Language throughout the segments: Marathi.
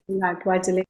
लाट वाजले.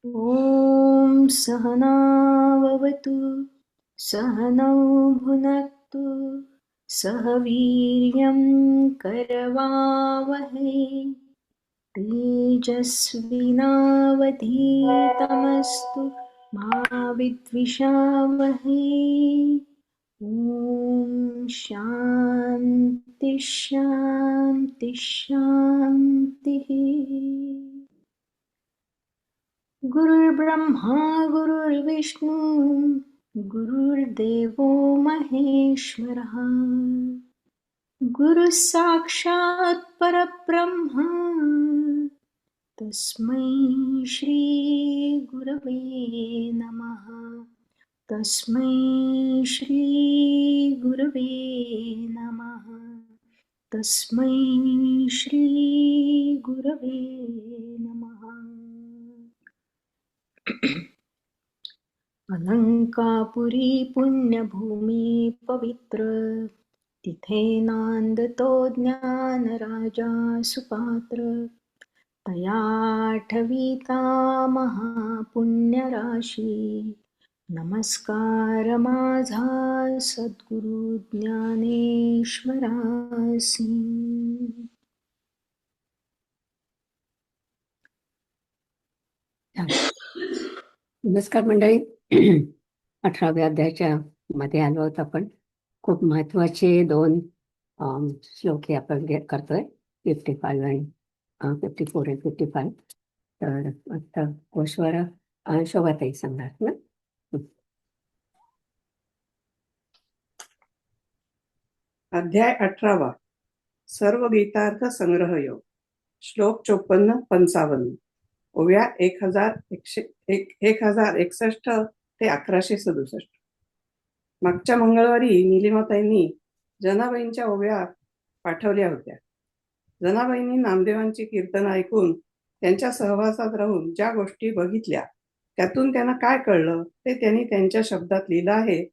ॐ सहनाववतु सहनौ भुनक्तु सह वीर्यं करवावहै तेजस्विनावधीतमस्तु मा विद्विषावहै। ॐ शान्ति शान्ति शान्तिः। गुरुर्ब्रह्मा गुरुर्विष्णु गुरुर्देवो महेश्वरः गुरुः साक्षात् परब्रह्म तस्मै श्री गुरवे नमः। तस्मै श्री गुरवे नमः। तस्मै श्री गुरवे नमः। अलंकापुरी पुण्यभूमी पवित्र तिथे नांदतो ज्ञानराजा सुपात्र तया आठविता महापुण्यराशी नमस्कार माझा सद्गुरु ज्ञानेश्वरासी। नमस्कार मंडळी. 18व्या अध्यायाच्या मध्ये आलो आहोत आपण. खूप महत्वाचे दोन श्लोक हे आपण करतोय, 55 आणि 54 आणि 55. तर आता गोश्वर शोभाताई सांगणार ना. अध्याय 18वा सर्व गीतार्थ संग्रह योग. श्लोक 54-55. ओव्या 1061 ते 1167. मागच्या मंगळवारी निलिमाताईंनी जनाबाईंच्या ओव्या पाठवल्या होत्या. जनाबाईंनी नामदेवांची कीर्तन ऐकून त्यांच्या सहवासात राहून ज्या गोष्टी बघितल्या त्यातून त्यांना काय कळलं ते त्यांनी त्यांच्या शब्दात लिहिलं आहे.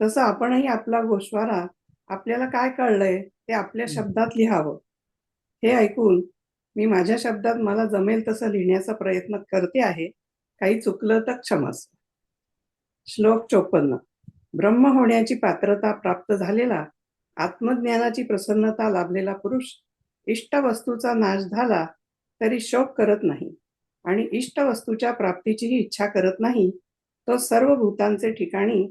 तसं आपणही आपला गोश्वारा आपल्याला काय कळलंय ते आपल्या शब्दात लिहावं. हे ऐकून मी माझ्या शब्दात मला जमेल तसं लिहिण्याचा प्रयत्न करते आहे. काही चुकलं तर क्षमस्व. श्लोक 54. ब्रह्म होण्याची पात्रता प्राप्त झालेला, आत्मज्ञानाची प्रसन्नता लाभलेला पुरुष इष्ट वस्तूचा नाश झाला तरी शोक करत नाही आणि इष्ट वस्तूच्या प्राप्तीचीही इच्छा करत नाही. तो सर्व भूतांचे ठिकाणी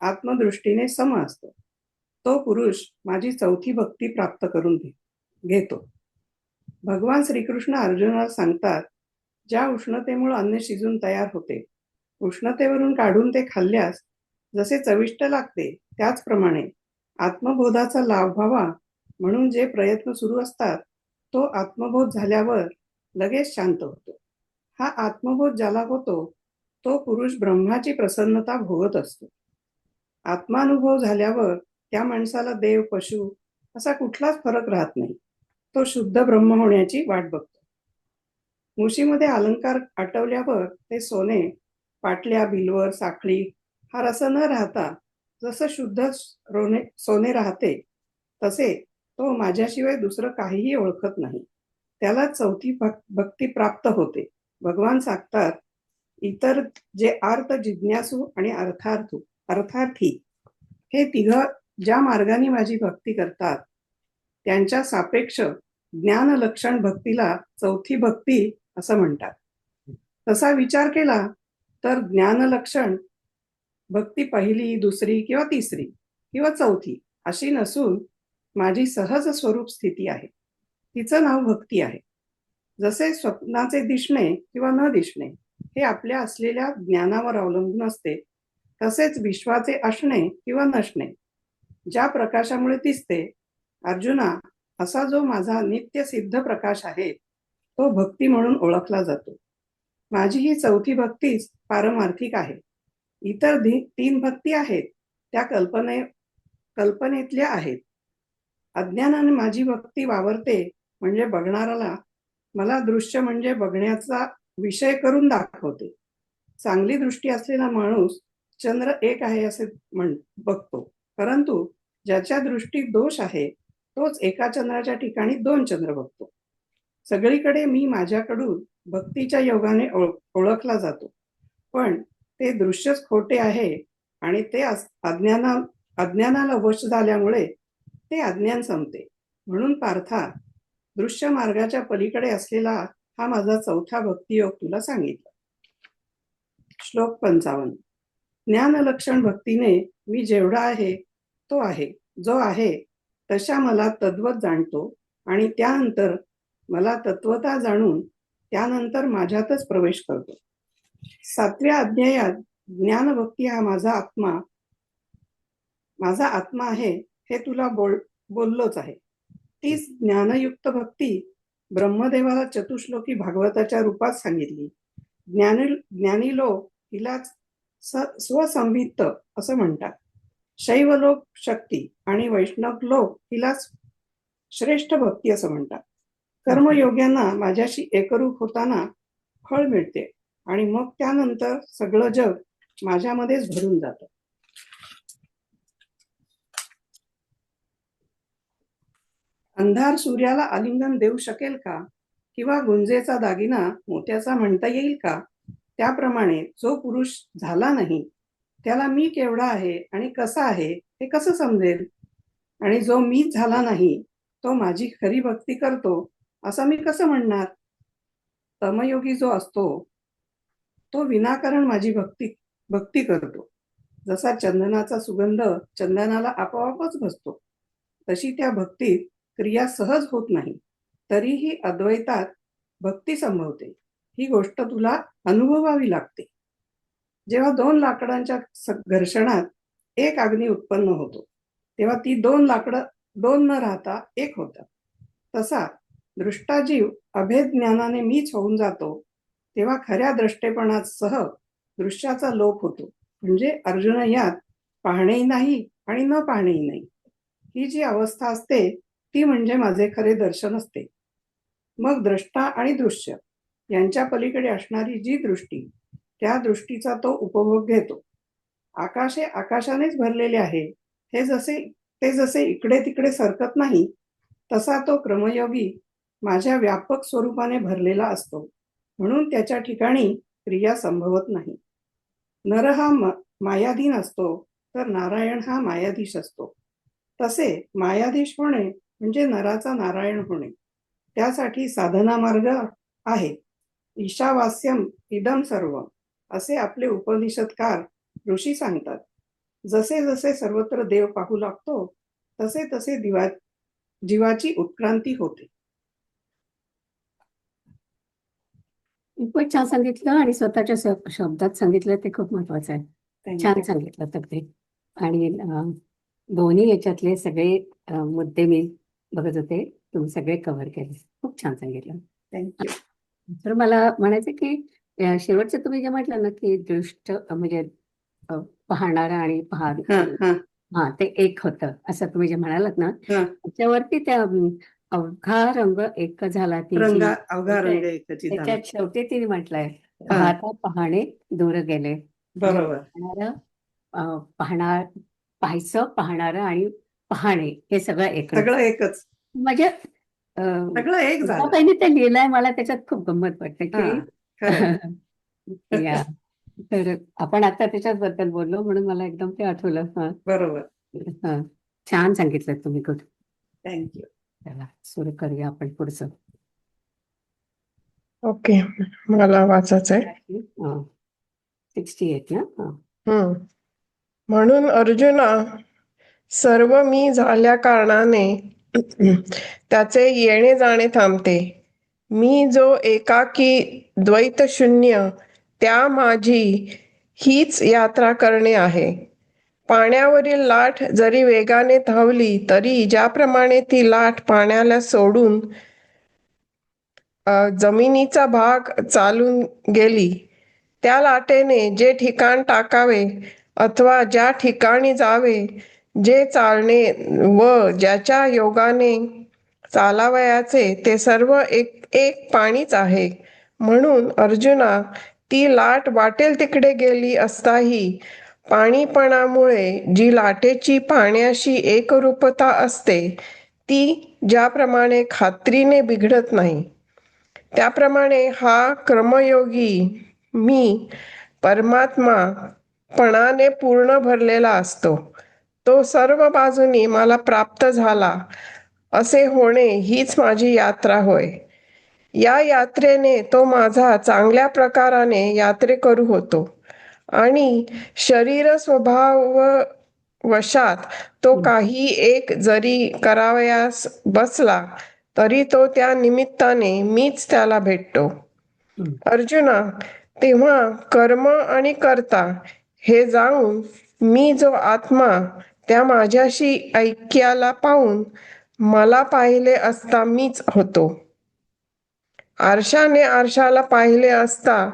आत्मदृष्टीने सम असतो. तो पुरुष माझी चौथी भक्ती प्राप्त करून घेतो. भगवान श्रीकृष्ण अर्जुनाला सांगतात, ज्या उष्णतेमुळे अन्न शिजून तयार होते, उष्णतेवरून काढून ते खाल्ल्यास जसे चविष्ट लागते, त्याचप्रमाणे आत्मबोधाचा लाभ व्हावा म्हणून जे प्रयत्न सुरू असतात तो आत्मबोध झाल्यावर लगेच शांत होतो. हा आत्मबोध ज्याला होतो तो पुरुष ब्रह्माची प्रसन्नता भोगत असतो. आत्मानुभव झाल्यावर त्या माणसाला देव पशु असा कुठलाच फरक राहत नाही. तो शुद्ध ब्रह्म होण्याची वाट बघतो. मुशीमध्ये अलंकार आटवल्यावर ते सोने, पाटल्या, बिलवर, साखळी हा रस न राहता जसं शुद्ध सोने राहते तसे तो माझ्याशिवाय दुसरं काहीही ओळखत नाही. त्याला चौथी भक्ती प्राप्त होते. भगवान सांगतात, इतर जे अर्थ जिज्ञासू आणि अर्थार्थी हे तिघ ज्या मार्गाने माझी भक्ती करतात त्यांच्या सापेक्ष ज्ञान लक्षण भक्तीला चौथी भक्ती असं म्हणतात. तसा विचार केला तर ज्ञान लक्षण भक्ती पहिली, दुसरी किंवा तिसरी किंवा चौथी अशी नसून माझी सहज स्वरूप स्थिती आहे. तिचं नाव भक्ती आहे. जसे स्वप्नाचे दिसणे किंवा न दिसणे हे आपल्या असलेल्या ज्ञानावर अवलंबून असते, तसेच विश्वाचे असणे किंवा नसणे ज्या प्रकाशामुळे दिसते, अर्जुना, असा जो माझा नित्य सिद्ध प्रकाश आहे तो भक्ती म्हणून ओळखला जातो. माझी ही चौथी भक्तीच पारमार्थिक आहे. इतर 3 भक्ती आहेत त्या कल्पनेतल्या आहेत. अज्ञानाने माझी भक्ती वावरते, म्हणजे बघणाराला मला दृश्य म्हणजे बघण्याचा विषय करून दाखवते. चांगली दृष्टी असलेला माणूस चंद्र एक आहे असे बघतो, परंतु ज्याच्या दृष्टीत दोष आहे तोच एका चंद्राच्या ठिकाणी 2 चंद्र बघतो. सगळीकडे मी माझ्याकडून भक्तीच्या योगाने ओळखला जातो, पण ते दृश्यच खोटे आहे आणि ते अज्ञानाला वश झाल्यामुळे ते अज्ञान संपते. म्हणून पार्था, दृश्य मार्गाच्या पलीकडे असलेला हा माझा चौथा भक्तियोग तुला सांगितला. श्लोक 55. ज्ञानलक्षण भक्तीने मी जेवढा आहे तो आहे, जो आहे तशा मला तद्वत जाणतो आणि त्यानंतर मला तत्वता जाणून त्यानंतर माझ्यातच प्रवेश करतो. 7व्या अध्यायात ज्ञानभक्ती हा माझा आत्मा आहे हे तुला बोललोच आहे. तीच ज्ञानयुक्त भक्ती ब्रह्मदेवाला चतुश्लोकी भागवताच्या रूपात सांगितली. ज्ञानी लोक हिलाच स्वसंवित्त असं म्हणतात. शैव लोक शक्ती आणि वैष्णव लोक हिलाच श्रेष्ठ भक्ती असं म्हणतात. कर्मयोग्यांना माझ्याशी एकरूप होताना फळ मिळते आणि मग त्यानंतर सगळं जग माझ्यामध्येच भरून जातं. अंधार सूर्याला आलिंगन देऊ शकेल का, किंवा गुंजेचा दागिना मोत्याचा म्हणता येईल का, त्याप्रमाणे जो पुरुष झाला नाही त्याला मी केवढा आहे आणि कसा आहे हे कसं समजेल. आणि जो मीच झाला नाही तो माझी खरी भक्ती करतो असं मी कसं म्हणणार. तमयोगी जो असतो तो विनाकारण माझी भक्ती करतो. जसा चंदनाचा सुगंध चंदनाला आपोआपच बसतो, तशी त्या भक्तीत क्रिया सहज होत नाही, तरीही अद्वैतात भक्ती संभवते. ही गोष्ट तुला अनुभवावी लागते. जेव्हा 2 लाकडांच्या घर्षणात एक अग्नी उत्पन्न होतो, तेव्हा ती 2 लाकडं 2 न राहता 1 होतात. तसा दृष्टाजीव अभेद ज्ञानाने मीच होऊन जातो, तेव्हा खऱ्या द्रष्टेपणासह दृश्याचा लोप होतो. म्हणजे अर्जुन, यात पाहणेही नाही आणि न पाहणेही नाही. ही जी अवस्था असते ती म्हणजे माझे खरे दर्शन असते. मग द्रष्टा आणि दृश्य यांच्या पलीकडे असणारी जी दृष्टी, त्या दृष्टीचा तो उपभोग घेतो. आकाशे आकाशानेच भरलेले आहे ते जसे इकडे तिकडे सरकत नाही, तसा तो क्रमयोगी माझ्या व्यापक स्वरूपाने भरलेला असतो, म्हणून त्याच्या ठिकाणी क्रिया संभवत नाही. नर हा मायाधीन असतो, तर नारायण हा मायाधीश असतो. तसे मायाधीश होणे म्हणजे नराचा नारायण होणे. त्यासाठी साधना मार्ग आहे. ईशावास्यम इदम सर्व असे आपले उपनिषदकार ऋषी सांगतात. जसे जसे सर्वत्र देव पाहू लागतो, तसे तसे जीवाची उत्क्रांती होते. खूपच छान सांगितलं आणि स्वतःच्या शब्दात सांगितलं, ते खूप महत्वाचं आहे. छान सांगितलं तर ते. आणि दोन्ही याच्यातले सगळे मुद्दे मी बघत होते, तुम्ही सगळे कव्हर केले. खूप छान सांगितलं. थँक्यू. तर मला म्हणायचं की शेवटचं तुम्ही जे म्हटलं ना की दृष्ट म्हणजे पाहणारा आणि हा ते एक होतं असं तुम्ही जे म्हणालात ना, त्याच्यावरती त्या अवघा रंग एक झाला त्याच्यात शेवटी तिने म्हटलंय, पाहणे दूर गेले. बरोबर. पाहायचं, पाहणारं आणि पाहणे हे सगळं एकच. म्हणजे सगळं एक झालं. ते लिहिलंय, मला त्याच्यात खूप गंमत वाटते की या तर आपण आता त्याच्याच बद्दल बोललो म्हणून मला एकदम ते आठवलं. बरोबर. छान सांगितलं तुम्ही. गुड. थँक्यू. चला सुरू करूया आपण पुढचं. ओके, मला वाचायचंय. 68 ना. म्हणून अर्जुना, सर्व मी झाल्या कारणाने त्याचे येणे जाणे थांबते. मी जो एकाकी द्वैत शून्य त्या माझी हीच यात्रा करणे आहे. पाण्यावरील लाट जरी वेगाने धावली तरी ज्याप्रमाणे ती लाट पाण्याला सोडून जमिनीचा भाग चालून गेली, त्या लाटेने जे ठिकाण टाकावे अथवा ज्या ठिकाणी जावे, जे चालणे व ज्याच्या योगाने चालावयाचे ते सर्व एक एक पाणीच आहे. म्हणून अर्जुना, ती लाट वाटेल तिकडे गेली असताही पाणीपणामुळे जी लाटेची पाण्याशी एकरूपता असते ती ज्याप्रमाणे खात्रीने बिघडत नाही, त्याप्रमाणे हा कर्मयोगी मी परमात्मा पणाने पूर्ण भरलेला असतो. तो सर्व बाजूनी मला प्राप्त झाला असे होणे हीच माझी यात्रा होय. या यात्रेने तो माझा चांगल्या प्रकाराने यात्रेकरू होतो आणि शरीर स्वभाव वशात तो काही एक जरी करावयास बसला तरी तो त्या निमित्ताने मीच त्याला भेटतो. अर्जुना, तेव्हा कर्म आणि कर्ता हे जाऊन मी जो आत्मा त्या माझ्याशी ऐक्याला पाहून मला पाहिले असता मीच होतो. आरशाने आरशाला पाहिले असता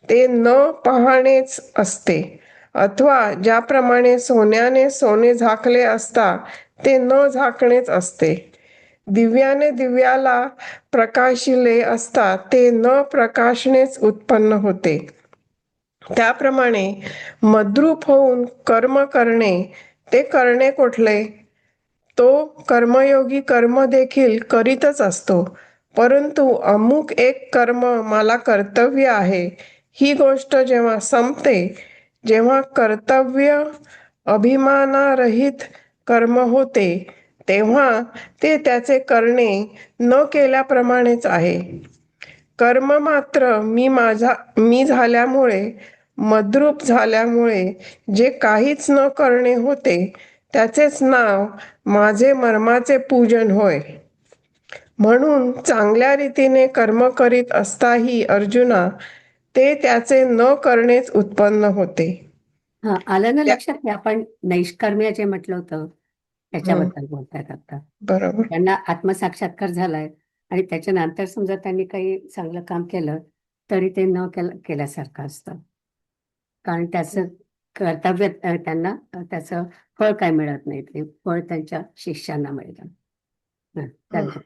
ते न पाहणेच असते, अथवा ज्याप्रमाणे सोन्याने सोने झाकले असता ते न झाकणेच असते. दिव्याने दिव्याला प्रकाशिले असता ते न प्रकाशनेच उत्पन्न होते. त्याप्रमाणे मद्रूप होऊन कर्म करणे ते करणे कुठले? तो कर्मयोगी कर्म देखील करीतच असतो, परंतु अमुक एक कर्म मला कर्तव्य आहे ही गोष्ट जेव्हा संपते, जेव्हा कर्तव्य अभिमानारहित कर्म होते, तेव्हा ते त्याचे करणे न केल्याप्रमाणेच आहे. कर्म मात्र मी झाल्यामुळे, मद्रूप झाल्यामुळे जे काहीच न करणे होते त्याचेच नाव माझे मर्माचे पूजन होय. म्हणून चांगल्या रीतीने कर्म करीत असताही अर्जुना, ते त्याचे न करणेच उत्पन्न होते. हा, आलं ना लक्षात? की आपण नैष्कर्म्य जे म्हटलं होतं त्याच्याबद्दल बोलतायत आता. बरोबर. त्यांना आत्मसाक्षात्कार झालाय आणि त्याच्यानंतर समजा त्यांनी काही चांगलं काम केलं तरी ते न केल्यासारखं असतं, कारण त्याचं कर्तव्य त्यांना त्याचं फळ काय मिळत नाही, ते फळ त्यांच्या शिष्यांना मिळतं. चालतं.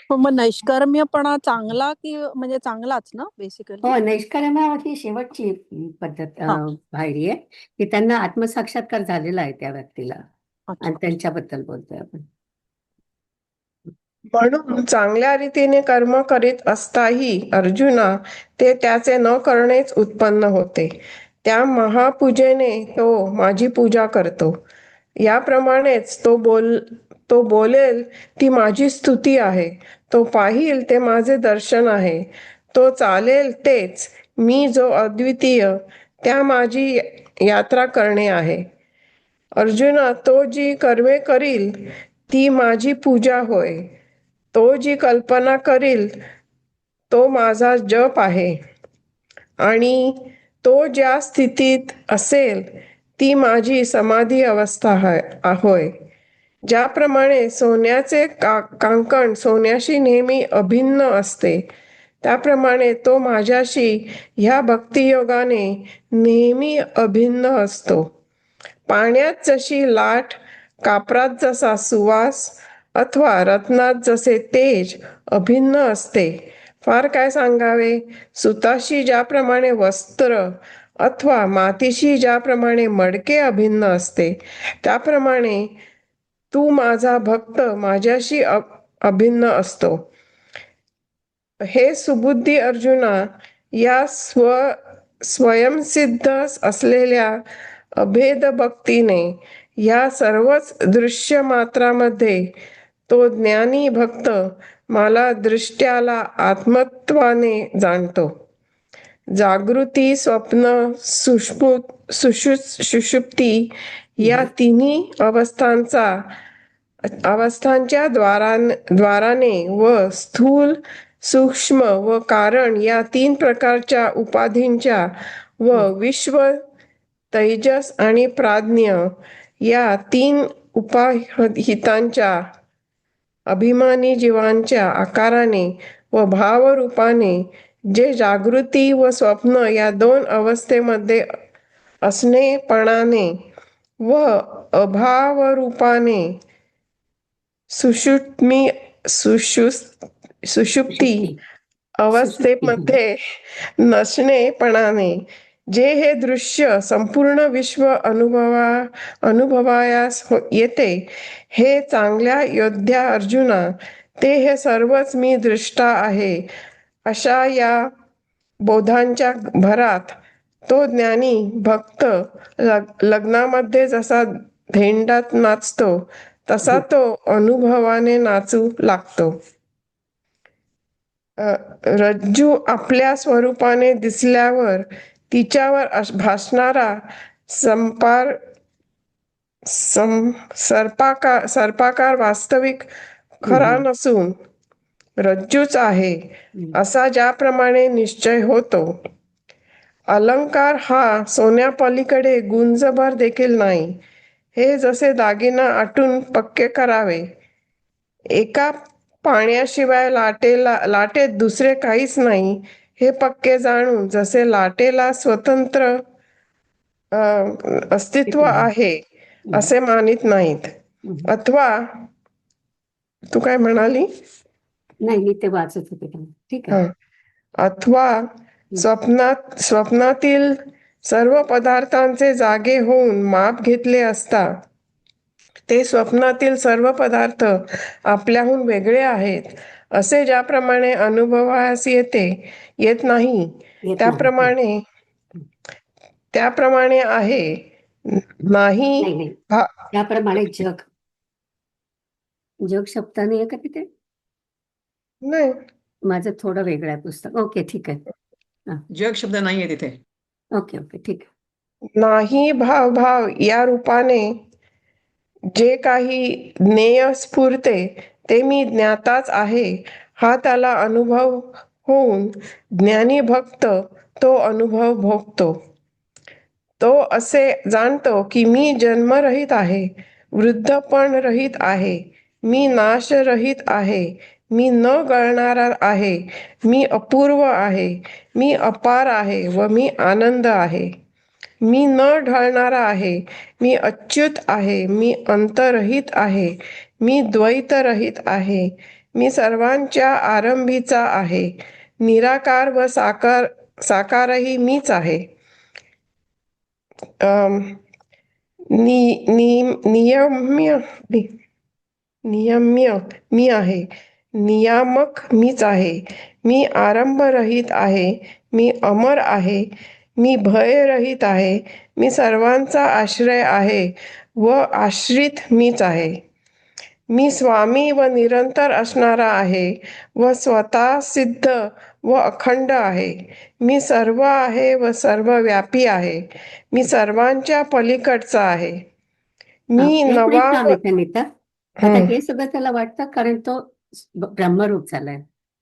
हो, मग नैष्कर्म्यपणा चांगला की म्हणजे चांगलाच ना बेसिकली? हो, नैष्कर्म्य ही शेवटची पद्धत पाहिली आहे की त्यांना आत्मसाक्षात्कार झालेला आहे त्या व्यक्तीला, आणि त्यांच्याबद्दल बोलतोय आपण. म्हणून चांगल्या रीतीने कर्म करीत असताही अर्जुना, ते त्याचे न करणेच उत्पन्न होते. त्या महापूजेने तो माझी पूजा करतो. याप्रमाणेच तो बोलेल ती माझी स्तुती आहे. तो पाहील ते माझे दर्शन आहे. तो चालेल तेच मी जो अद्वितीय त्या माझी यात्रा करणे आहे. अर्जुना, तो जी कर्मे करील ती माझी पूजा होय. तो जी कल्पना करील तो माझा जप आहे, आणि तो ज्या स्थितीत असेल ती माझी समाधी अवस्था होय. ज्याप्रमाणे सोन्याचे कांकण सोन्याशी नेहमी अभिन्न असते, त्याप्रमाणे तो माझ्याशी ह्या भक्तियोगाने नेहमी अभिन्न असतो. पाण्यात जशी लाट, कापरात जसा सुवास अथवा रत्नात जसे तेज अभिन्न असते, फार काय सांगावे. सुताशी ज्याप्रमाणे वस्त्र अथवा मातीशी ज्याप्रमाणे मडके अभिन्न असते, त्याप्रमाणे तू माझा भक्त माझ्याशी अभिन्न असतो. हे सुबुद्धी अर्जुना, या स्वयंसिद्ध असलेल्या अभेद भक्तीने या सर्वच दृश्य मात्रामध्ये तो ज्ञानी भक्त मला दृष्ट्याला आत्मत्वाने जाणतो. जागृती, स्वप्न, सुषुप्ती या तिन्ही अवस्थांच्या द्वाराने व स्थूल, सूक्ष्म व कारण या 3 प्रकारच्या उपाधींच्या व विश्व, तैजस आणि प्राज्ञ या 3 उपाहितांच्या अभिमानी जीवांच्या आकाराने व भावरूपाने जे जागृती व स्वप्न या 2 अवस्थेमध्ये असणेपणाने व अभावरूपाने सुषुप्ती अवस्थेमध्ये नसणेपणाने जे हे दृश्य संपूर्ण विश्व अनुभवायास येते, हे चांगल्या योद्ध्या अर्जुना, ते हे सर्वच मी दृष्टा आहे. अशा या बोधांच्या भरात तो ज्ञानी भक्त लग्नामध्ये जसा धेंडात नाचतो तसा तो अनुभवाने नाचू लागतो. रज्जू आपल्या स्वरूपाने दिसल्यावर तिच्यावर भासणारा सर्पाकार वास्तविक खरा नसून रज्जूच आहे, असा ज्याप्रमाणे निश्चय होतो. अलंकार हा सोन्यापलीकडे गुंजभर देखील नाही. हे जसे दागिना आटून पक्के करावे, एका पाण्याशिवाय लाटेत दुसरे काहीच नाही, हे पक्के जाणून जसे लाटेला स्वतंत्र अस्तित्व आहे असे मानित नाहीत. अथवा तू काय म्हणाली? नाही, मी ते वाचत होते. ठीक आहे. अथवा स्वप्नातील सर्व पदार्थांचे जागे होऊन माप घेतले असता ते स्वप्नातील सर्व पदार्थ आपल्याहून वेगळे आहेत असे ज्याप्रमाणे अनुभवास येत नाही, त्याप्रमाणे आहे नाही. त्याप्रमाणे जग शब्दाने आहे का तिथे? नाही, माझं थोडं वेगळं आहे पुस्तक. ओके, ठीक आहे. जग शब्द नाहीये तिथे. ओके, ठीक आहे. नाही भाव या रूपाने जे काही ज्ञेय स्फुरते ते मी ज्ञाताच आहे, हा त्याला अनुभव होऊन ज्ञानी भक्त तो अनुभव भोगतो. तो असे जाणतो की मी जन्मरहित आहे, वृद्धपण रहित आहे, मी नाशरहित आहे, मी न गळणारा आहे, मी अपूर्व आहे, मी अपार आहे व मी आनंद आहे, मी न ढळणारा आहे, मी अच्युत आहे, मी अंतरहित आहे, मी द्वैतरहित आहे, मी सर्वांच्या आरंभीचा आहे, निराकार व साकारही मीच आहे, नियम्य मी आहे, नियामक मीच आहे, मी आरंभ रहित आहे, मी अमर आहे, मी भयरहित आहे, मी सर्वांचा आश्रय आहे व आश्रित मीच आहे, मी स्वामी व निरंतर असणारा आहे व स्वतः सिद्ध व अखंड आहे, मी सर्व आहे व सर्वव्यापी आहे, मी सर्वांच्या पलीकडचा आहे, मी नवा आता हे सगळं त्याला वाटतं कारण तो ब्रह्मरूप झालाय.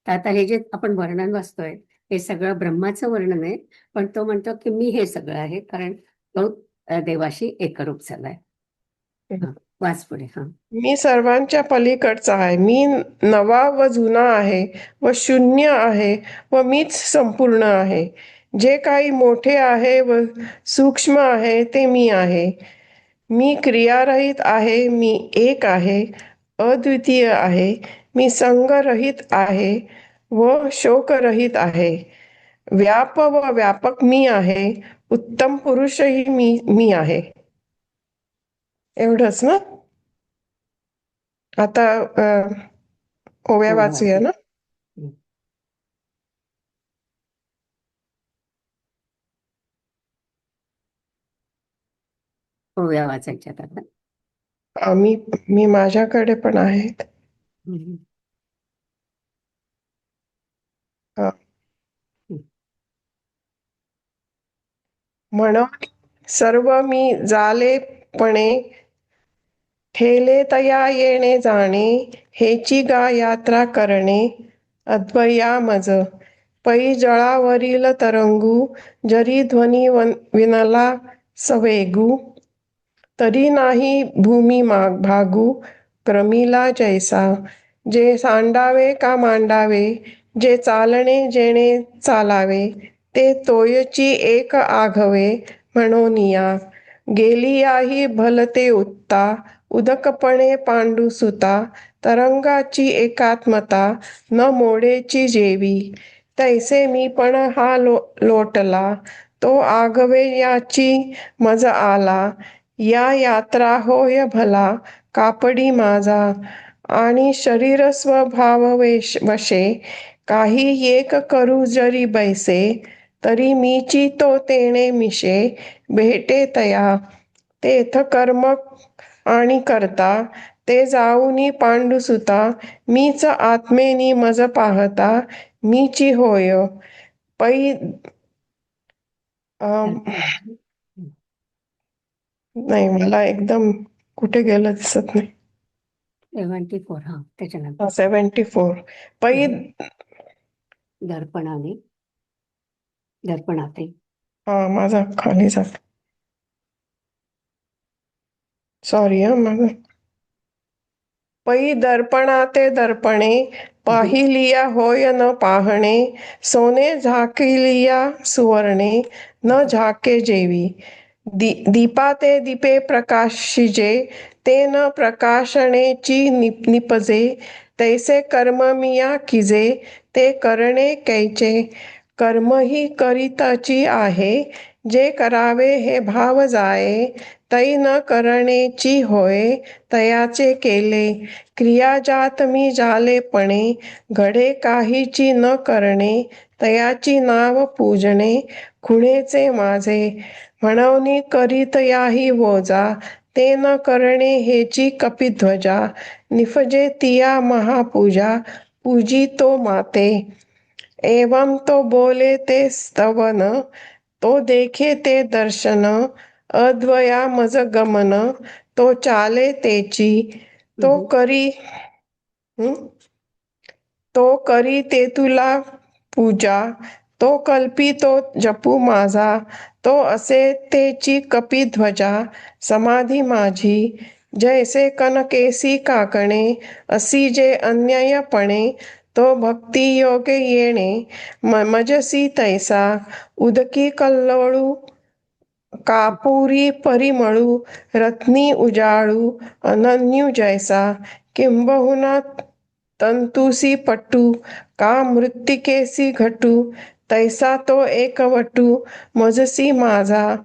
तर आता हे जे आपण वर्णन वाचतोय हे सगळं ब्रह्माचं वर्णन आहे, पण तो म्हणतो की मी हे सगळं आहे कारण तो देवाशी एकरूप झालाय. वाच पुढे. मी सर्वांच्या पलीकडचा आहे, मी नवा व जुना आहे व शून्य आहे व मीच संपूर्ण आहे, जे काही मोठे आहे व सूक्ष्म आहे ते मी आहे, मी क्रियारहित आहे, मी एक आहे, अद्वितीय आहे, मी संगरहित आहे व शोकरहित आहे, व्याप व व्यापक मी आहे, उत्तम पुरुषही मी आहे. एवढंच ना? आता ओव्या वाचूया ना. ओव्या वाचायच्यात आता. मी माझ्याकडे पण आहेत. म्हणून सर्व मी झाले उदकपणे ठेले तया येणे जाणे हेची गा यात्रा करणे अद्वया मज पै जळावरील तरंगू जरी ध्वनी विनला सवेगू तरी नाही भूमी भागू क्रमिला जैसा जे सांडावे का मांडावे जे चालणे जेणे चालावे ते तोयची एक आघवे म्हणोनिया गेलियाही भलते उत्ता उदकपणे पांडुसुता तरंगाची एकात्मता न मोडेची जेवी तैसे मी पण हा लोटला तो आगवे याची मज आला या यात्रा होय भला कापडी माझा आणि शरीर स्वभाव वशे काही एक करू जरी बैसे तरी मीची तो तेणे मिशे भेटे तया तेथ कर्म आणि करता ते जाऊनी पांडुसुता मीच आत्मेनी मज पाहता मीची होय पै नाही मला एकदम कुठे गेलं दिसत नाही 74 हा त्याच्यानंतर 74 पै दर्पणाने दर्पणाते माझा खाली जात सॉरी माझं पै दर्पणाते दर्पणे पाहिलिया होय न पाहणे सोने झाकिलिया सुवर्णे न झाके जेवी दीपाते दीपे प्रकाशिजे ते न प्रकाशनेची निपजे तैसे कर्म मिया किजे ते करणे कैचे कर्म ही करीतची आहे जे करावे हे भाव जाये तै न करणेची होय तयाचे केले क्रियाजात मी जालेपणे घडे काहीची न करणे तयाची नाव पूजणे खुणेचे माझे म्हणवनी करीत याही वोजा ते न करणे हेची कपिध्वजा निफजे तिया महापूजा पूजी तो माते एवं तो बोले ते स्तवन तो देखे ते दर्शन अद्वया मज गमन तो चाले तेची तो करी ते तुला पूजा तो कल्पी तो जपू माझा तो असे तेची कपिध्वजा समाधी माझी जैसे कनकेसी काकणे असी जे अन्यायपणे तो भक्ती योगे येणे मजसी तैसा उदकी कल्लोळू कापुरी परिमळू रत्नी उजाळू अनन्यू जैसा किंबहुना तंतुसी पटू का मृत्तिकेसी घटू तैसा तो एकवटू मजसी माझा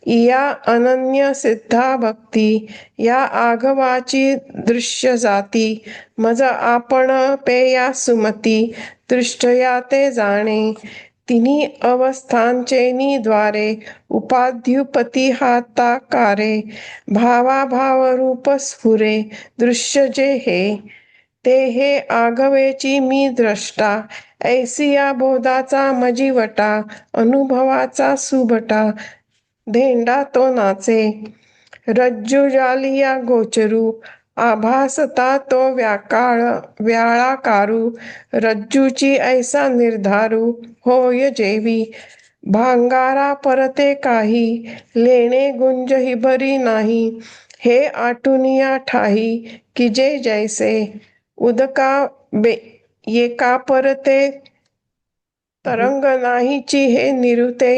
या अनन्य सिद्धा भक्ती या आघवाची दृश्य जाती मज आपण पेया सुमती दृष्टया ते जाणे तिन्ही अवस्थांचेनी द्वारे उपाध्युपती हाताकारे भावाभाव रूप स्फुरे दृश्य जे हे ते हे आघवेची मी द्रष्टा ऐसिया बोधाचा मजीवटा अनुभवाचा सुभटा धेंडा तो नाचे रज्जू जालिया गोचरू आभासता तो व्याळाकारू रज्जूची ऐसा निर्धारू होय जेवी भांगारा परते काही लेणे गुंज हिबरी नाही हे आटुनिया ठाई की जे जैसे उदका येका परते तरंग नाहीची हे निरुते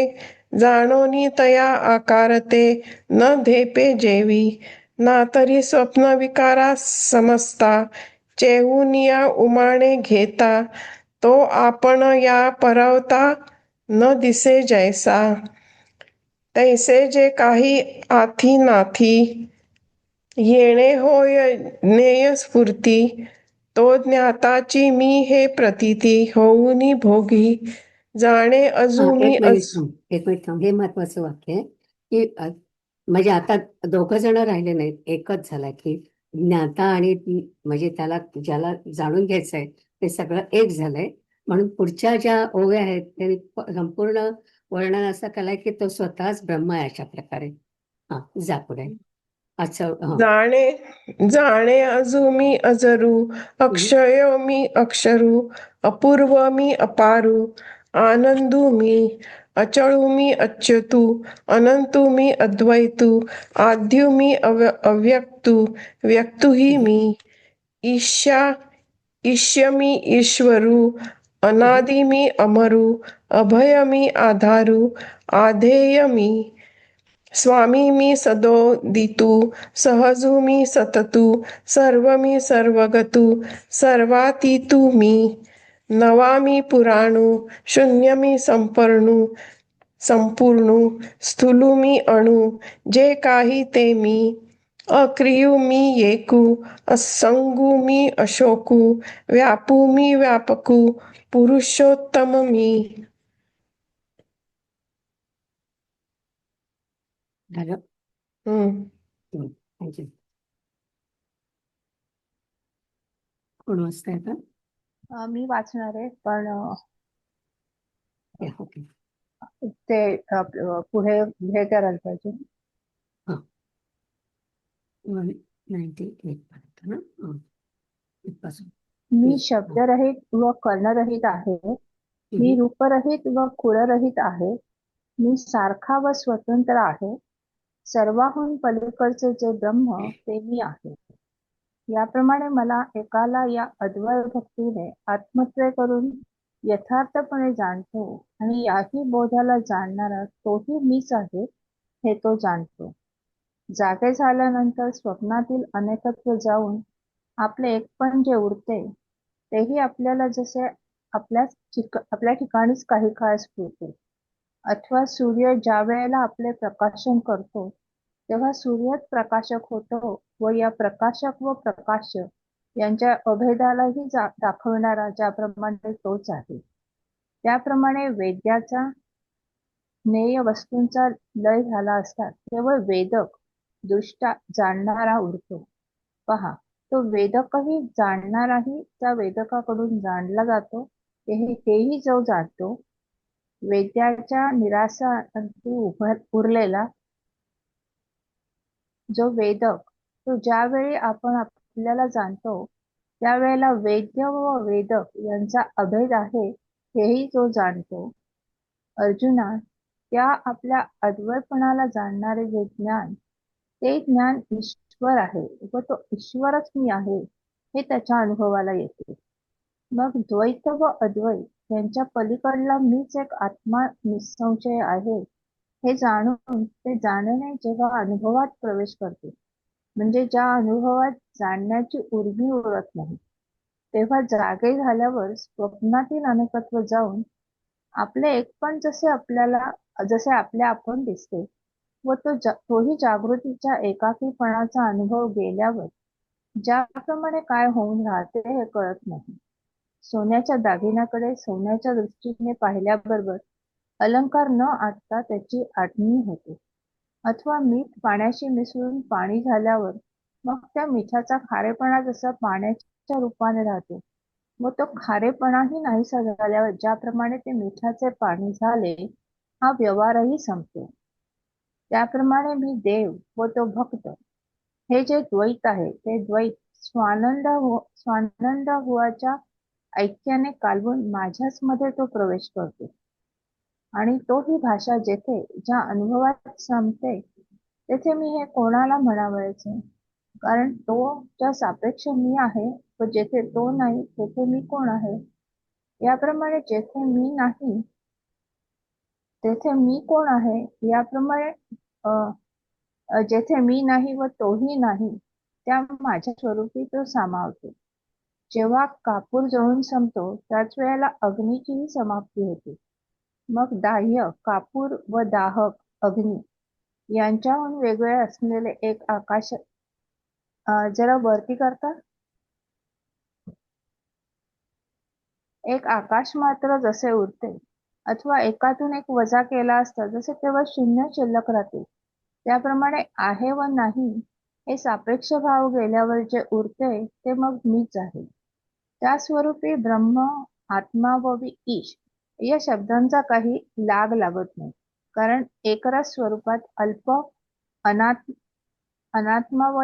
जाणोनी तया आकारते न धेपे जेवी ना तरी स्वप्न विकारा समजता चेहुनिया उमाणे घेता तो आपण या परवता न दिसे जैसा तैसे जे काही आथी नाथी येणे होय ज्ञेय स्फूर्ती तो ज्ञाताची मी हे प्रतीती होऊनी भोगी जाणे अजूनी एक मिनिट थांब हे महत्वाचं वाक्य आहे की म्हणजे आता दोघं जण राहिले नाहीत एकच झालाय की ज्ञाता आणि म्हणजे त्याला ज्याला जाणून घ्यायचंय ते सगळं एक झालंय म्हणून पुढच्या ज्या ओव्या आहेत त्यांनी संपूर्ण वर्णन असं केलंय की तो स्वतःच ब्रह्म आहे अशा प्रकारे. हा जा पुढे. अच्छा जाणे जाणे अजू मी अजरू, अक्षय मी अक्षरू, अपूर्व मी अपारू, आनंदू मी, अचळू मी अच्युतू, अनंतू मी अद्वैतू, आद्यू मी अव्यक्तू, व्यक्तू ही मी, ईश्य मी ईश्वरू, अनादि मी अमरू, अभय मी आधारू, आधेय मी, स्वामी मी सदोदितू, सहजू मी सततू, सर्व मी सर्वगतू, सर्वातीतू मी, नवामी पुराणू, शून्य मी संपूर्णू, स्थूलू मी अणू, जे काही ते मी, अक्रियू मी येकू, असंगू मी अशोकू, व्यापू मी व्यापकू, पुरुषोत्तम मी. झालं. थँक्यू. कोण वाचताय का? मी वाचणार आहे, पण ओके. ते पुढे हे करायला पाहिजे. 198 पर्यंत ना. इथपासून. मी शब्दरहित व कर्णरहित आहे, मी रूपरहित व कुळरहित आहे, मी सारखा व स्वतंत्र आहे, सर्वाहून पलीकडचे जे ब्रह्म ते मी आहे. याप्रमाणे मला एकाला या अद्वय भक्तीने आत्मत्रय करून यथार्थपणे जाणतो आणि याही बोधाला जाणणारा तोही मीच आहे हे तो जाणतो. जागे झाल्यानंतर स्वप्नातील अनेकत्व जाऊन आपले एकपण जे उरते तेही आपल्याला जसे आपल्या ठिकाणीच काही काळ स्फुरते. अथवा सूर्य ज्या वेळेला आपले प्रकाशन करतो तेव्हा सूर्यच प्रकाशक होतो व या प्रकाशक व प्रकाश यांच्या अभेदालाही दाखवणारा ज्याप्रमाणे तोच आहे. त्याप्रमाणे वेद्याचा ज्ञेय वस्तूंचा लय झाला असता केवळ वेदक दृष्टा जाणणारा उरतो. पहा, तो वेदकही जाणणाराही त्या वेदकाकडून जाणला जातो. तेही जो जाणतो वेद्याच्या निरासाअंती उरलेला जो वेदक, तो ज्यावेळी आपण आपल्याला जाणतो त्यावेळेला वेद्य व वेदक यांचा अभेद आहे हेही जो जाणतो. अर्जुना, त्या आपल्या अद्वैतपणाला जाणणारे जे ज्ञान ते ज्ञान ईश्वर आहे व तो ईश्वरच मी आहे हे त्याच्या अनुभवाला येते. मग द्वैत व अद्वैत यांच्या पलीकडला मीच एक आत्मा निसंशय आहे हे जाणून ते जाणणे जेव्हा अनुभवात प्रवेश करते, म्हणजे ज्या अनुभवात जाणण्याची उर्मी उरत नाही, तेव्हा जागे झाल्यावर स्वप्नातील अनेकत्व जाऊन आपले एकपण जसे आपल्या आपण दिसते व तोही जागृतीच्या एकाकीपणाचा अनुभव गेल्यावर ज्याप्रमाणे काय होऊन राहते हे कळत नाही. सोन्याच्या दागिन्याकडे सोन्याच्या दृष्टीने पाहिल्याबरोबर अलंकार न आटता त्याची आठवण होते. अथवा मीठ पाण्याशी मिसळून पाणी झाल्यावर मग त्या मिठाचा खारेपणा जसा पाण्याच्या रूपाने राहतो व तो खारेपणाही नाहीसा झाल्यावर ज्याप्रमाणे ते मिठाचे पाणी झाले हा व्यवहारही संपतो. त्याप्रमाणे मी देव व तो भक्त हे जे द्वैत आहे ते द्वैत स्वानंद हुआच्या ऐक्याने कालवून माझ्याच मध्ये तो प्रवेश करतो आणि तो ही भाषा जेथे ज्या अनुभवात संपते तेथे मी हे कोणाला म्हणावयाचे, कारण तो ज्या सापेक्ष मी आहे व जेथे तो नाही तेथे मी कोण आहे. याप्रमाणे जेथे मी नाही तेथे मी कोण आहे, याप्रमाणे जेथे मी नाही व तोही नाही त्या माझ्या स्वरूपी तो सामावतो. जेव्हा कापूर जळून संपतो त्याच वेळेला अग्नीचीही समाप्ती होते. मग दाह्य कापूर व दाहक अग्नी यांच्याहून वेगळे असलेले एक आकाश जरा वरती करता. एक आकाश मात्र जसे उरते अथवा एकातून एक वजा केला असता जसे तेव्हा शून्य शिल्लक राहते, त्याप्रमाणे आहे व नाही हे सापेक्ष भाव गेल्यावर जे उरते ते मग मीच आहे. त्या स्वरूपी ब्रह्म, आत्मा व ईश या शब्दांचा काही लाग लागत नाही, कारण एकरस स्वरूपात अल्प अनात्मा व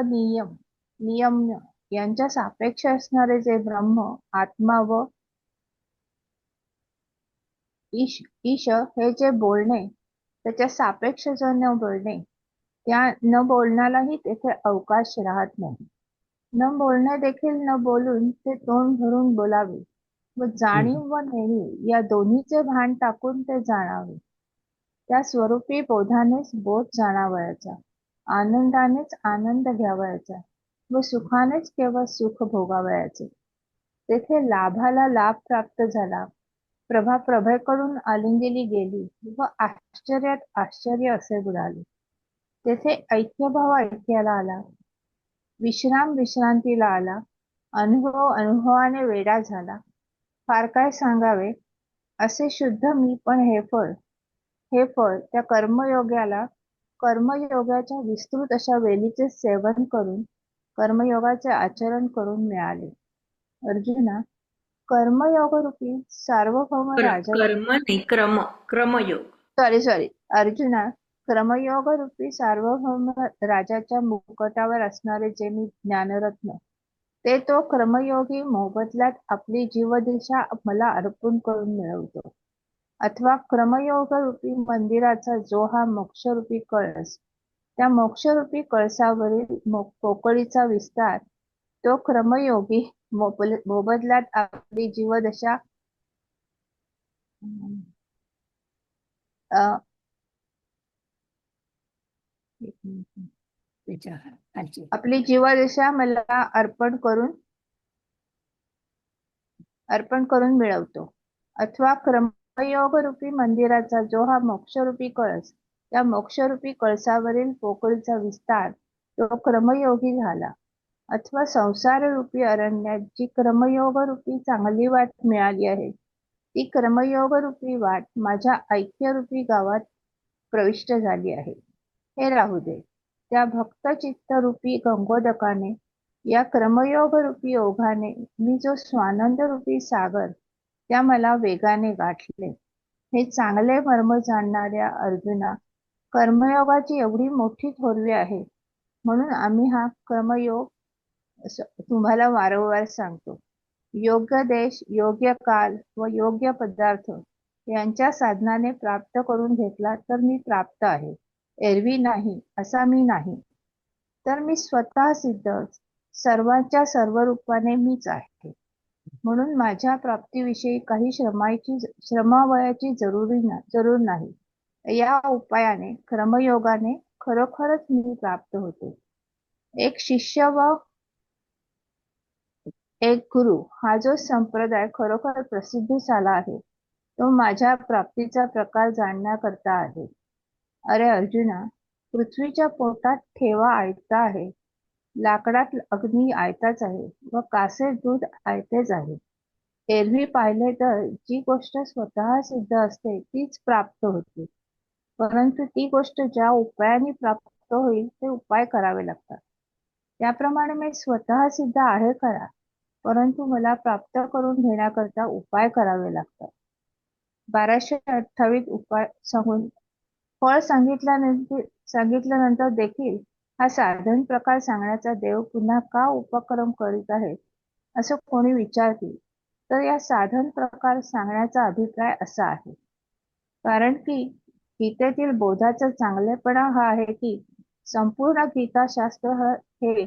नियम्य यांच्या सापेक्ष असणारे जे ब्रह्म, आत्मा व ईश हे जे बोलणे, त्याच्या सापेक्ष जो न बोलणे, त्या न बोलण्यालाही तेथे अवकाश राहत नाही. न बोलणे देखील न बोलून ते तोंड भरून बोलावे व जाणीव व नेणीव या दोन्हीचे भान टाकून ते जाणावे. त्या स्वरूपी बोधानेच बोध जाणावयाचा, आनंदानेच आनंद घ्यावयाचा व सुखानेच केवळ सुख भोगावयाचे. तेथे लाभाला लाभ प्राप्त झाला, प्रभा प्रभेकडून आलिंगिली गेली व आश्चर्यात आश्चर्य असे बुडाले. तेथे ऐक्यभाव ऐक्याला आला, विश्राम विश्रांतीला आला, अनुभव अनुभवाने वेडा झाला. फार काय सांगावे, असे शुद्ध मी पण हे फळ त्या कर्मयोगाच्या विस्तृत अशा वेलीचे सेवन करून कर्मयोगाचे आचरण करून मिळाले. अर्जुना, कर्मयोगरूपी सार्वभौम राजा कर्म नाही, क्रमयोग. सॉरी अर्जुना, कर्मयोगरूपी सार्वभौम राजाच्या मुकुटावर असणारे जे मी ज्ञानरत्न, ते तो कर्मयोगी मोबदल्यात आपली जीवदिशा मला अर्पण करून मिळवतो. अथवा क्रमयोगरूपी मंदिराचा जो हा मोक्षरूपी कळस, त्या मोक्षरूपी कळसावरील पोकळीचा विस्तार, तो क्रमयोगी मोबदल्यात आपली जीवदशा त्याच्या खालची आपली जीवदशा मला अर्पण करून मिळवतो. अथवा क्रमयोगरूपी मंदिराचा जो हा मोक्षरूपी कळस, त्या मोक्षरूपी कळसावरील पोकळीचा विस्तार, तो क्रमयोगी झाला. अथवा संसाररूपी अरण्यात जी क्रमयोगरूपी चांगली वाट मिळाली आहे, ती कर्मयोगरूपी वाट माझ्या ऐक्यरूपी गावात प्रविष्ट झाली आहे. हे राहू दे. त्या भक्तचित्तरूपी गंगोदकाने, या कर्मयोगरूपी ओघाने मी जो स्वानंदरूपी सागर, त्या मला वेगाने गाठले. हे चांगले मर्म जाणणाऱ्या अर्जुना, कर्मयोगाची एवढी मोठी थोरवी आहे, म्हणून आम्ही हा कर्मयोग तुम्हाला वारंवार सांगतो. योग्य देश, योग्य काल व योग्य पदार्थ यांच्या साधनाने प्राप्त करून घेतला तर मी प्राप्त आहे, एरवी नाही असा मी नाही. तर मी स्वतः सिद्ध, सर्वांच्या सर्व रूपाने मीच आहे. म्हणून माझ्या प्राप्तीविषयी काही श्रमावयाची जरूर नाही. या उपायाने क्रमयोगाने खरोखरच मी प्राप्त होतो. एक शिष्य व एक गुरु हा जो संप्रदाय खरोखर प्रसिद्धीस आला आहे, तो माझ्या प्राप्तीचा प्रकार जाणण्याकरता आहे. अरे अर्जुना, पृथ्वीच्या पोटात ठेवा आयता आहे, लाकडात अग्नी आयताच आहे व कासे दूध आयतेच आहे. एरवी पाहिले तर जी गोष्ट स्वतः सिद्ध असते तीच प्राप्त होते, परंतु ती गोष्ट ज्या उपायाने प्राप्त होईल ते उपाय करावे लागतात. त्याप्रमाणे मी स्वतः सिद्ध आहे खरा, परंतु मला प्राप्त करून घेण्याकरता उपाय करावे लागतात. 1228 उपाय सांगून फळ सांगितल्यानंतर देखील हा साधन प्रकार सांगण्याचा देव पुन्हा का उपक्रम करीत आहे, असं कोणी विचारतील तर या साधन प्रकार सांगण्याचा अभिप्राय असा आहे. कारण की गीतेतील बोधाचा चांगलेपणा हा आहे की संपूर्ण गीताशास्त्र हे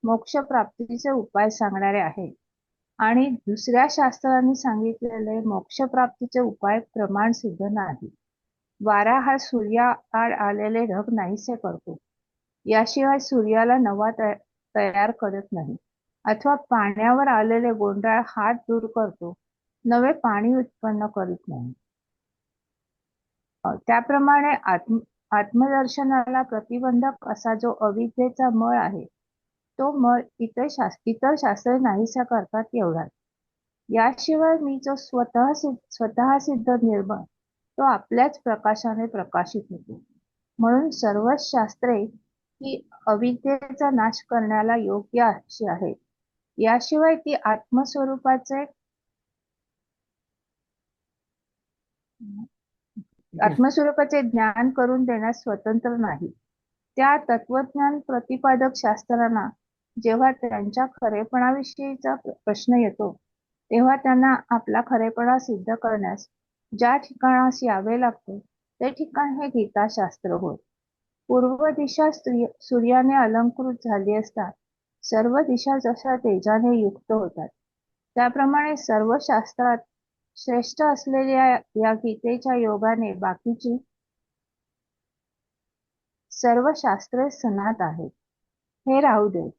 मोक्षप्राप्तीचे उपाय सांगणारे आहे आणि दुसऱ्या शास्त्रांनी सांगितलेले मोक्षप्राप्तीचे उपाय प्रमाण सिद्ध नाही. वारा हा सूर्याआड आलेले ढग नाहीसे करतो, याशिवाय सूर्याला नवा तयार करत नाही. अथवा पाण्यावर आलेले गोंधळ हात दूर करतो, नवे पाणी उत्पन्न करीत नाही. त्याप्रमाणे आत्मदर्शनाला प्रतिबंधक असा जो अविद्येचा मळ आहे, तो मळ इतर शास्त्रे नाहीसा करतात एवढाच. याशिवाय मी जो स्वतः सिद्ध निर्मळ, तो आपल्याच प्रकाशाने प्रकाशित होतो. म्हणून सर्वच शास्त्रे ही अविद्येचा नाश करण्याला योग्य अशी आहेत. याशिवाय ती आत्मस्वरूपाचे ज्ञान करून देण्यास स्वतंत्र नाही. त्या तत्वज्ञान प्रतिपादक शास्त्रांना जेव्हा त्यांच्या खरेपणाविषयीचा प्रश्न येतो, तेव्हा त्यांना आपला खरेपणा सिद्ध करण्यास ज्या ठिकाणास यावे लागते ते ठिकाण हे गीताशास्त्र होय. पूर्व दिशा सूर्याने अलंकृत झाली असता सर्व दिशा जशा तेजाने युक्त होतात, त्याप्रमाणे सर्व शास्त्रात श्रेष्ठ असलेल्या या गीतेच्या योगाने बाकीची सर्व शास्त्रे सनात आहेत. हे राहू दे.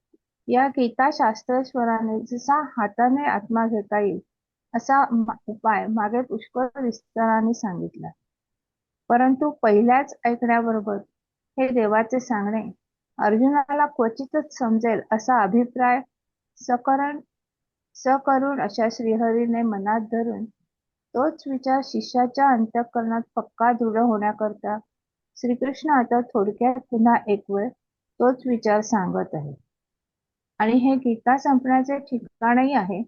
या गीता शास्त्रेश्वराने जसा हाताने आत्मा घेता येईल असा उपाय मागे पुष्कळ विस्ताराने सांगितला. परंतु पहिल्याच ऐकण्याबरोबर हे देवाचे सांगणे अर्जुनाला क्वचितच समजेल असा अभिप्राय सकरून अशा श्रीहरीने मनात धरून तोच विचार शिष्याच्या अंतःकरणात पक्का दृढ होण्याकरता श्रीकृष्ण आता थोडक्यात पुन्हा एक वेळ तोच विचार सांगत आहे. आणि हे गीता संपण्याचे ठिकाणही आहे,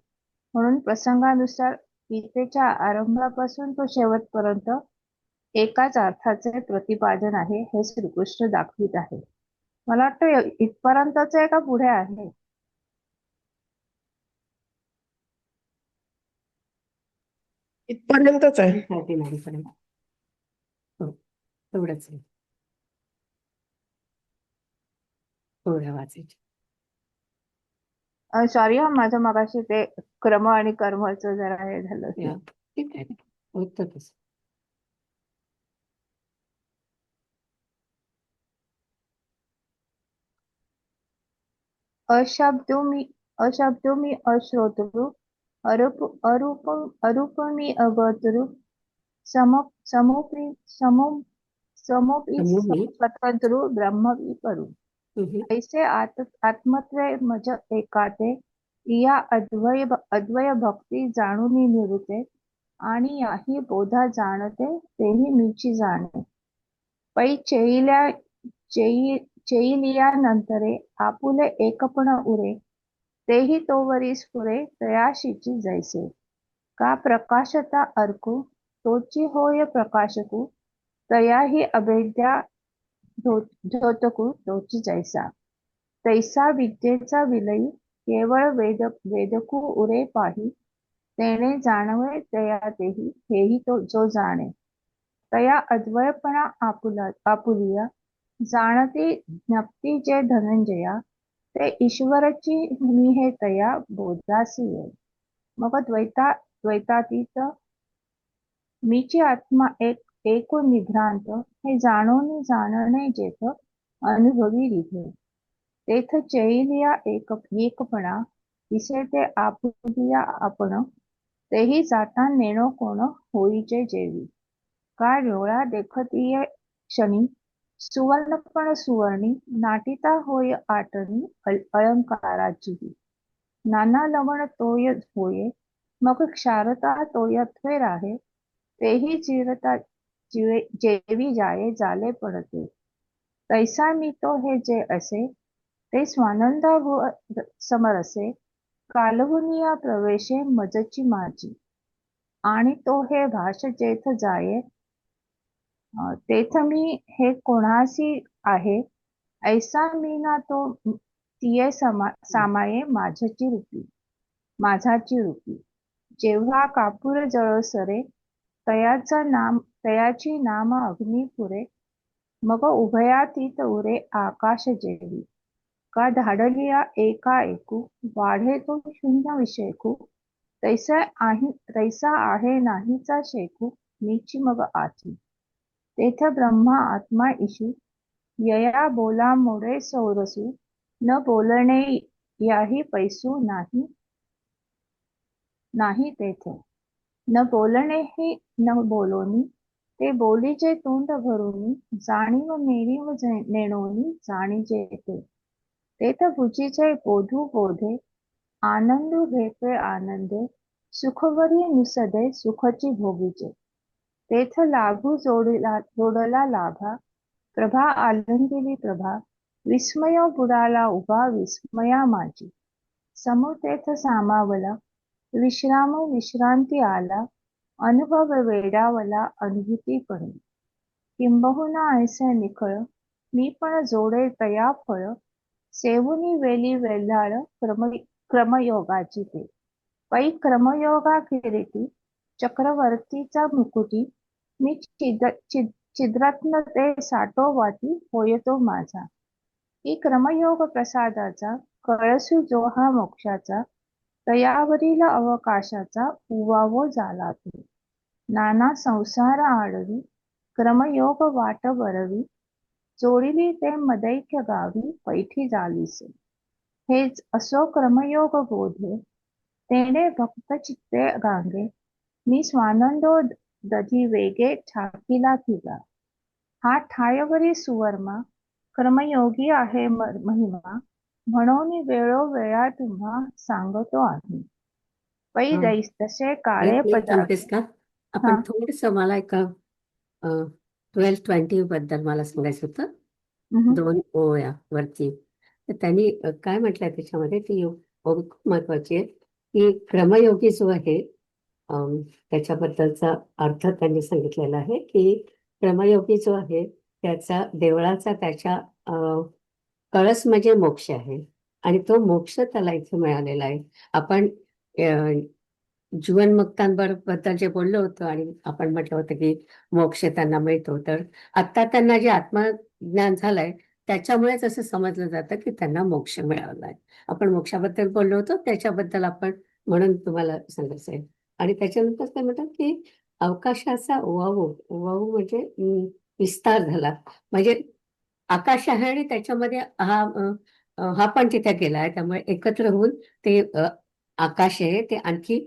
म्हणून प्रसंगानुसार गीतेच्या आरंभापासून तो शेवटपर्यंत एकाच अर्थाचे प्रतिपादन आहे हे श्रीकृष्ण दाखवित आहे. मला वाटतं इथपर्यंतच आहे का पुढे आहे? इथपर्यंतच आहे. 39 पर्यंत. हो, तेवढंच आहे. थोड्या वाचायचे. सॉरी हा, माझं मगाशी ते क्रम आणि कर्मचं जरा हे झालं. या, ठीक आहे, होतं तसं. अशब्दोमी अश्रोतृ अरूपमी अगोचरू समोपी समूही. स्वतंत्र ब्रह्मवी करू. ऐसे आत्मत्वे मज एकाते या अद्वय भक्ती जाणून निवृत्ते आणि याही बोधा जाणते तेही मीची जाणे. पै चेईलियानंतरे आपुले एकपण उरे तेही तोवरी स्फुरे तयाशीची जैसे. का प्रकाशता अर्कू तोची होय प्रकाशकू तयाही अभेद्या धोतकू तोची जैसा. तैसा विद्येचा विलयी केवळ वेदकू उरे पाही तेणे जाणवे तया तेही हेही तो जो जाणे. तया अद्वयपणा आपुलिया जाणती ज्ञप्ती जे धनंजया ते ईश्वरची मी हे तया बोधासी ये. मग द्वैतातीत मीची आत्मा एको निभ्रांत हे जाणून जाणणे जेथ अनुभवी लिहे तेथ चैलिया एकपणा दिसे ते आपुलिया आपण तेही जाता नेणो कोण होईचे जेवी. का डोळा देखतीये क्षणी सुवर्णपण सुवर्णी नाटिता होय आटणी अलंकाराची. नाना लवण तोय होये मग क्षारता तोयत्वे राहे तेही चिरता जेवी जाये जाले पडते. तैसा मी तो हे जे असे ते स्वानंदा समरसे कालहुनिया प्रवेशे मजची माझी. आणि तो हे भाष जेथ जाये तेथ मी हे कोणासी आहे ऐसा मी ना तो तिये सामाये माझाची रूपी. जेव्हा कापूर जळसरे तयाची नाम अग्नी पुरे मग उभयातीत उरे आकाश जेवी. का धाडलिया एका एकू वाढे तो शून्य विषयकू तैसा आहे नाहीचा शेकू मीची मग आती. तेथ ब्रह्मा आत्मा ईशू यया बोला मोडे सौरसू न बोलणे याही पैसू नाही तेथ. न बोलणे ही न बोलोनी ते बोलीचे तोंड भरूनी जाणीव नेणीव नेणोनी जाणीजे ते. तेथ बुजीचे बोधू बोधे आनंदू घेते आनंदे सुखवरी नुसदे सुखची भोगीचे. तेथ लाभू जोडला लाभा प्रभा आलंदिली प्रभा विस्मय बुडाला उभा विस्मया माझी. समू तेथ सामावला विश्रांती आला अनुभव वेडावला अनुभूतीपणे. किंबहुना ऐसे निखळ मी पण जोडे तया फळ सेवुनी वेली वेल्हाळ क्रमयोगाची ते पै क्रमयोगा किरीटी चक्रवर्तीचा मुकुटी मी छिद्रत्न ते साठोवाती होय तो माझा ही क्रमयोग प्रसादाचा कळसू जो हा मोक्षाचा तयावरील अवकाशाचा उवावो झाला तो नाना संसार आडवी क्रमयोग वाट बरवी जोडिली ते मदैक्य गावी पैठी झालीसे हेच असो क्रमयोग बोधे तेणे भक्त चित्ते गांगे मी स्वानंदो दधी वेगे ठाकीला तिला हा ठायवरी सुवर्मा कर्मयोगी आहे महिमा म्हणून वेळोवेळा तुम्हा सांगतो आहे पै हा, तसे काळे एक मिनिट पदार्थ थांबतेस का? हा आपण थोडस मला एका 1220 बद्दल मला सांगायचं होतं. उम्हम, 2 ओळ्या वरती. तर त्यांनी काय म्हटलंय त्याच्यामध्ये ती ओळ खूप महत्वाची आहे की क्रमयोगी जो आहे, त्याच्याबद्दलचा अर्थ त्यांनी सांगितलेला आहे की क्रमयोगी जो आहे त्याचा देवळाचा त्याच्या कळस म्हणजे मोक्ष आहे आणि तो मोक्ष त्याला इथे मिळालेला आहे. आपण जीवनमुक्तांबद्दल जे बोललो होतो आणि आपण म्हटलं होतं की मोक्ष त्यांना मिळतो, तर आता त्यांना जे आत्मज्ञान झालंय त्याच्यामुळेच असं समजलं जातं की त्यांना मोक्ष मिळालाय. आपण मोक्षाबद्दल बोललो होतो त्याच्याबद्दल आपण म्हणून तुम्हाला सांगायचं आहे. आणि त्याच्यानंतर काय म्हणतात की अवकाशाचा ओवाळू ओवाळू म्हणजे विस्तार झाला, म्हणजे आकाश आहे आणि त्याच्यामध्ये हा पण तिथे गेला आहे, त्यामुळे एकत्र होऊन ते आकाश आहे ते आणखी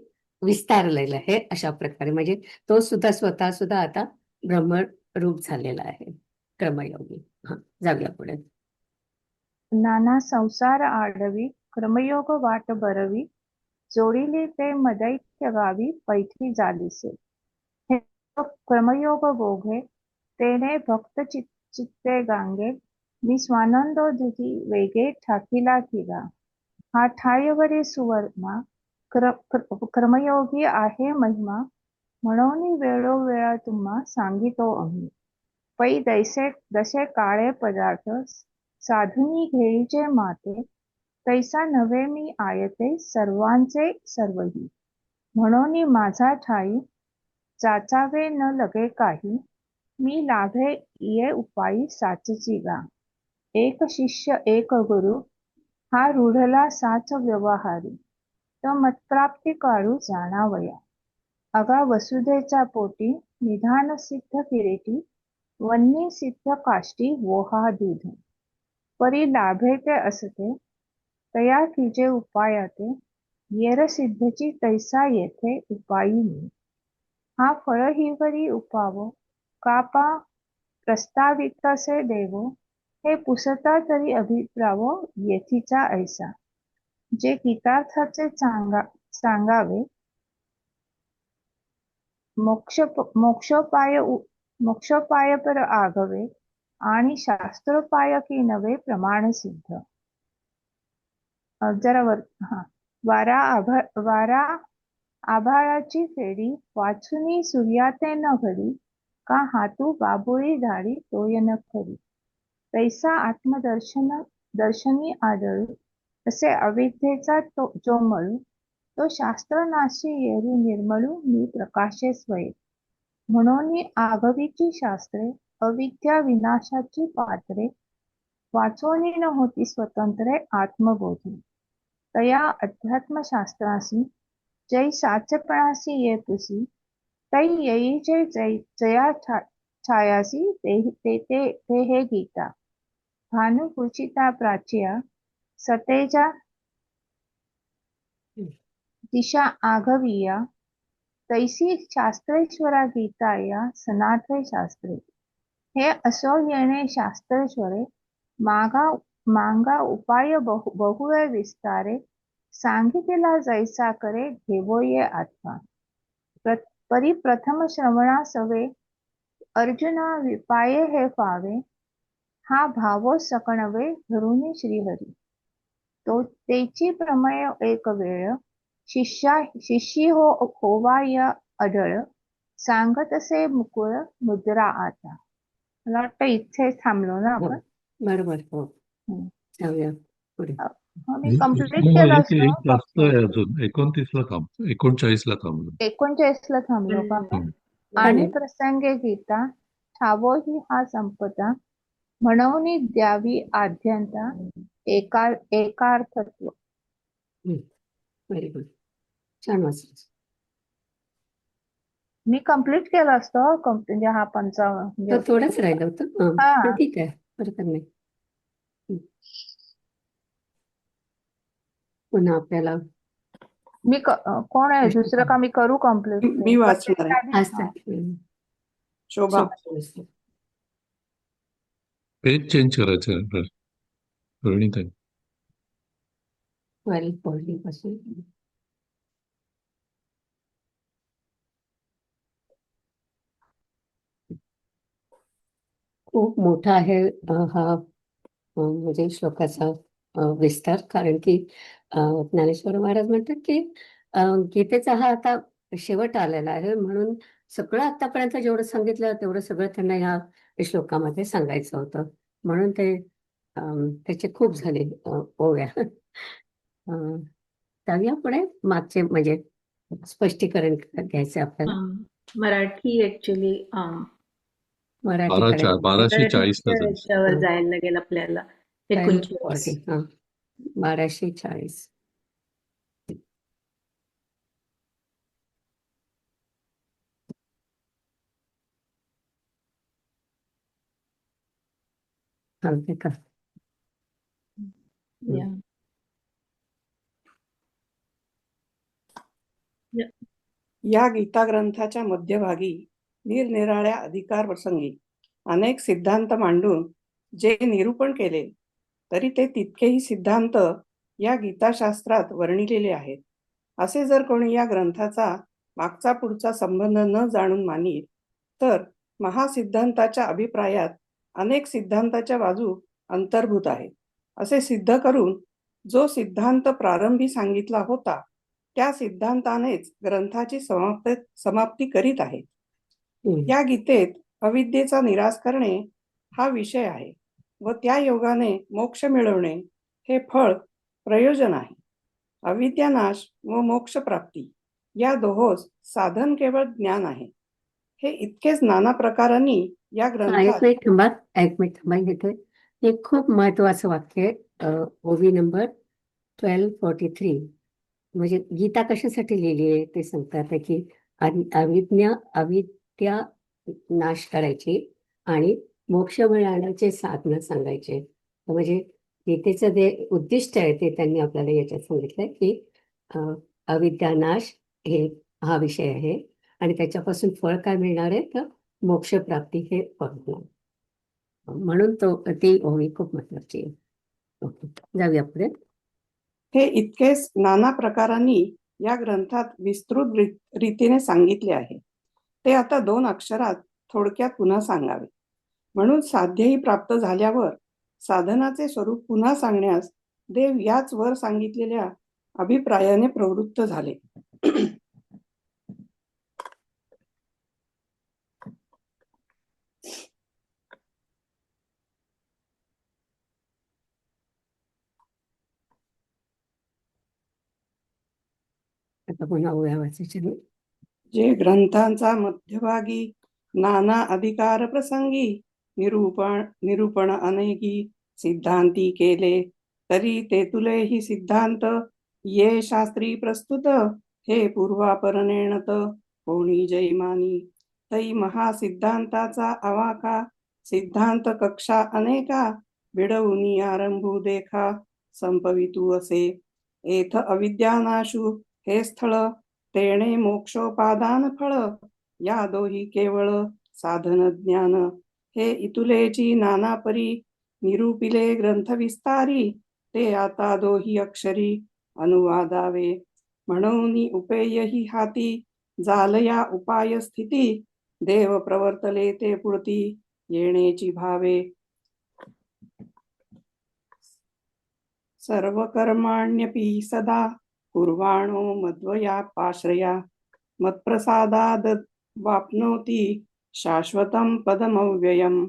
विस्तारलेलं आहे. अशा प्रकारे म्हणजे तो सुद्धा स्वतः सुद्धा आता ब्रह्मरूप झालेला आहे क्रमयोगी. हा, जाऊया पुढे. नाना संसार आडवी क्रमयोग वाट बरवी जोडिले ते मदैक्य गावी पैठी झालीसे हे क्रमयोग बोघे तेणे भक्त चित्ते गांगे मी स्वानंदो दुधी वेगे ठाकीला तिला हा ठायवरी सुवर्मा क्रमयोगी आहे महिमा म्हणून वेळोवेळा तुम्हा सांगितो आम्ही पै दसे काळे पदार्थ साधुनी घेईचे माते तैसा नव्हे मी आयते सर्वांचे सर्वही म्हणून माझा ठाई जाचावे न लगे काही मी लाभे ये उपायी साचची गा एक शिष्य एक गुरु हा रूढला साच व्यवहारी तर मतप्राप्ती काळू जाणावया अगा वसुधेचा पोटी निधान सिद्ध किरीटी वन्नी सिद्ध काष्टी वोहा दूध परी लाभे ते असते तया किजे उपायाते येर सिद्धची तैसा येथे उपायी हा फळहिवरी उपाव कापा प्रस्तावितसे देवो हे पुसता तरी अभिप्रावो येथीचा ऐसा जे गीतार्थाचे सांगावे मोक्षोपाय पर आगवे आणि शास्त्रोपाय की नवे प्रमाण सिद्ध जरा हा वारा आभाळाची फेरी वाचुनी सूर्याते न घडी का हातू बाबुळी झाडी तोय न खरी तैसा दर्शनी आदळू तसे अविद्येचा जो मळू तो शास्त्रनाशी येरू निर्मळू मी प्रकाशे स्वये म्हणून आगवीची शास्त्रे अविद्या विनाशाची पात्रे वाचोनी न होती स्वतंत्रे आत्मबोधी तया अध्यात्मशास्त्रासी जै साचेपणासी ये पुसी तै येई जया छायासी ते हे गीता भानुपूजिता प्राच्या सतेजा दिशा आघविया तैसी शास्त्रेश्वरा गीता या सनाथे शास्त्रे हे असो येणे शास्त्रेश्वरे मांगा उपाय बहुवे विस्तारे सांगितला जैसा करे घेवोये आत्मा परिप्रथम श्रवणा सवे अर्जुना विपाये हे फावे हा भावो सकणवे धरुनी श्रीहरी तो तेची प्रमेय एक वेळ शिष्यी होवा या अढळ सांगतसे मुकुळ मुद्रा आता मला वाटतं इथे थांबलो ना हो, आपण बरोबर. हो, हम्म. जाऊया पुढे. मी कम्प्लीट एक केलं एक असतं जास्त आहे अजून 29 ला थांब 39 ला थांबलो. 39ला थांबलो का आपण? हम्म. आणि चालेल. प्रसंगे गीता ठावोही हा संपदा म्हणून द्यावी आद्यंता एकार्थत्व. Very good. छान वाचलं. मी कम्प्लीट केलं असतं म्हणजे हा 55 तर म्हणजे थोडंच राहिलं होतं. पण हा ठीक आहे, हरकत नाही. पुन्हा आपल्याला मी कोण आहे दुसरं का मी करू कम्प्लीट मी वाचणार आहे. असतात शोभा. पेज चेंज करायचं आहे रोहिणीताई. 12 पासून खूप मोठा आहे हा म्हणजे श्लोकाचा विस्तार. कारण की ज्ञानेश्वर महाराज म्हणतात की गीतेचा हा आता शेवट आलेला आहे, म्हणून सगळं आतापर्यंत जेवढं सांगितलं तेवढं सगळं त्यांना ह्या श्लोकामध्ये सांगायचं होतं. म्हणून ते त्याचे खूप झाले ओव्या. त्यामुळे पुढे मागचे म्हणजे स्पष्टीकरण घ्यायचं आपल्याला. मराठी ऍक्च्युली मराठीकडे 1240 ला जायचं. याच्यावर जायला लागेल आपल्याला 39. 1240. चालते का? या. या गीता ग्रंथाच्या मध्यभागी निरनिराळ्या अधिकार प्रसंगी अनेक सिद्धांत मांडून जे निरूपण केले, तरी ते तितकेही सिद्धांत या गीताशास्त्रात वर्णिलेले आहेत. असे जर कोणी या ग्रंथाचा मागचा पुढचा संबंध न जाणून मानील, तर महासिद्धांताच्या अभिप्रायात अनेक सिद्धांताच्या बाजू अंतर्भूत आहेत असे सिद्ध करून जो सिद्धांत प्रारंभी सांगितला होता त्या सिद्धांतानेच ग्रंथाची समाप्ती करीत आहेत. या गीतेत अविद्येचा निराश करणे हा विषय आहे व त्या योगाने मोक्ष मिळवणे हे फळ प्रयोजन आहे. अविद्यानाश व मोक्ष प्राप्ती या दोहोस साधन केवळ ज्ञान आहे. हे इतकेच नाना प्रकारांनी या ग्रंथात एक मिनिट थांबा घेतोय. हे खूप महत्वाचं वाक्य आहे. ओवी नंबर 1243. म्हणजे गीता कशासाठी लिहिली आहे ते सांगतात की अविद्या नाश करायची आणि मोक्ष मिळवण्याचे साधन सांगायचे. म्हणजे गीतेचं जे उद्दिष्ट आहे ते त्यांनी आपल्याला याच्यात सांगितलंय की अविद्या नाश हे हा विषय आहे आणि त्याच्यापासून फळ काय मिळणार आहे तर मोक्ष प्राप्ती हे फळ. म्हणून ती ओवी खूप महत्वाची आहे. ओके, जाऊया पुढे. हे इतकेच नाना प्रकारांनी या ग्रंथात विस्तृत रीतीने सांगितले आहे. ते आता 2 अक्षरात थोडक्यात पुन्हा सांगावे. म्हणून साध्यही प्राप्त झाल्यावर साधनाचे स्वरूप पुन्हा सांगण्यास देव याच वर सांगितलेल्या अभिप्रायाने प्रवृत्त झाले. आता पुन्हा ओव्या वाचायच्या. जे ग्रंथांचा मध्यभागी नाना अधिकार प्रसंगी निरूपण अनेकी सिद्धांती केले, तरी ते तुलेही सिद्धांत ये शास्त्री प्रस्तुत हे पूर्वापर नेणत कोणी जैमानी. तै महासिद्धांताचा अवाका सिद्धांत कक्षा अनेका बिडवूनी आरंभू देखा संपवितू असे. एथ अविद्यानाशू हे स्थळ तेणे मोक्षोपादान फळ या दोही केवळ साधन ज्ञान. हे इतुलेची नाना परी निरूपिले ग्रंथ विस्तारी ते आता दोही अक्षरी अनुवादावे. म्हणून उपेयही हाती जालया उपाय स्थिती देव प्रवर्तले ते पुढती येण्याची भावे. सर्व कर्माण्यपि सदा कुर्वाणो मद्वयापाश्रया मत्प्रसादाद वाप्नोति शाश्वतं पदमव्ययम्.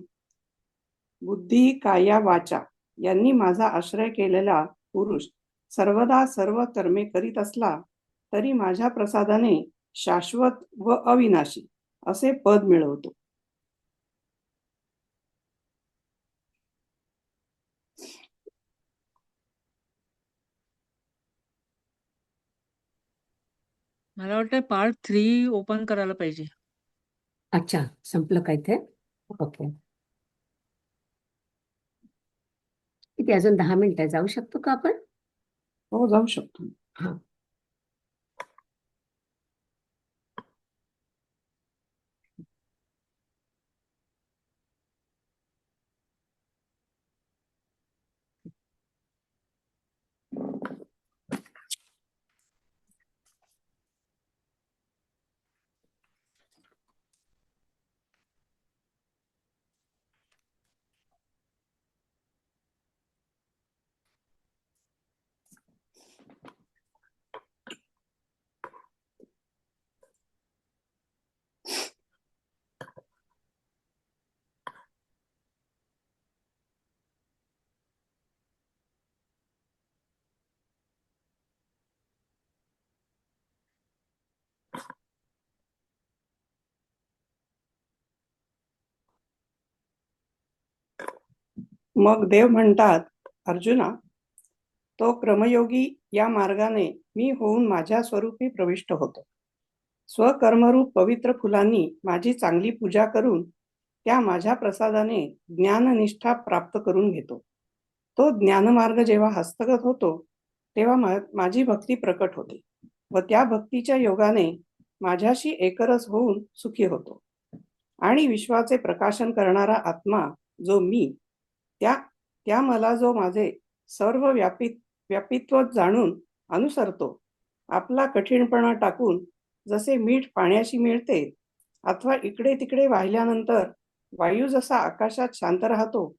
बुद्धी काया वाचा यांनी माझा आश्रय केलेला पुरुष सर्वदा सर्व कर्मे करीत असला तरी माझ्या प्रसादाने शाश्वत व अविनाशी असे पद मिळवतो. मला वाटतं पार्ट 3 ओपन करायला पाहिजे. अच्छा, संपलं काय ते? ओके. किती अजून 10 मिनिटं जाऊ शकतो का आपण? हो, जाऊ शकतो. हा. मग देव म्हणतात, अर्जुना, तो क्रमयोगी या मार्गाने मी होऊन माझ्या स्वरूपी प्रविष्ट होतो. स्वकर्मरूप पवित्र फुलांनी माझी चांगली पूजा करून त्या माझ्या प्रसादाने ज्ञाननिष्ठा प्राप्त करून घेतो. तो ज्ञानमार्ग जेव्हा हस्तगत होतो तेव्हा माझी भक्ती प्रकट होते व त्या भक्तीच्या योगाने माझ्याशी एकरस होऊन सुखी होतो. आणि विश्वाचे प्रकाशन करणारा आत्मा जो मी, त्या मला जो माझे सर्व व्यापित्व जाणून अनुसरतो, आपला कठीणपणा टाकून जसे मीठ पाण्याशी मिळते अथवा इकडे तिकडे वाहिल्यानंतर वायू जसा आकाशात शांत राहतो,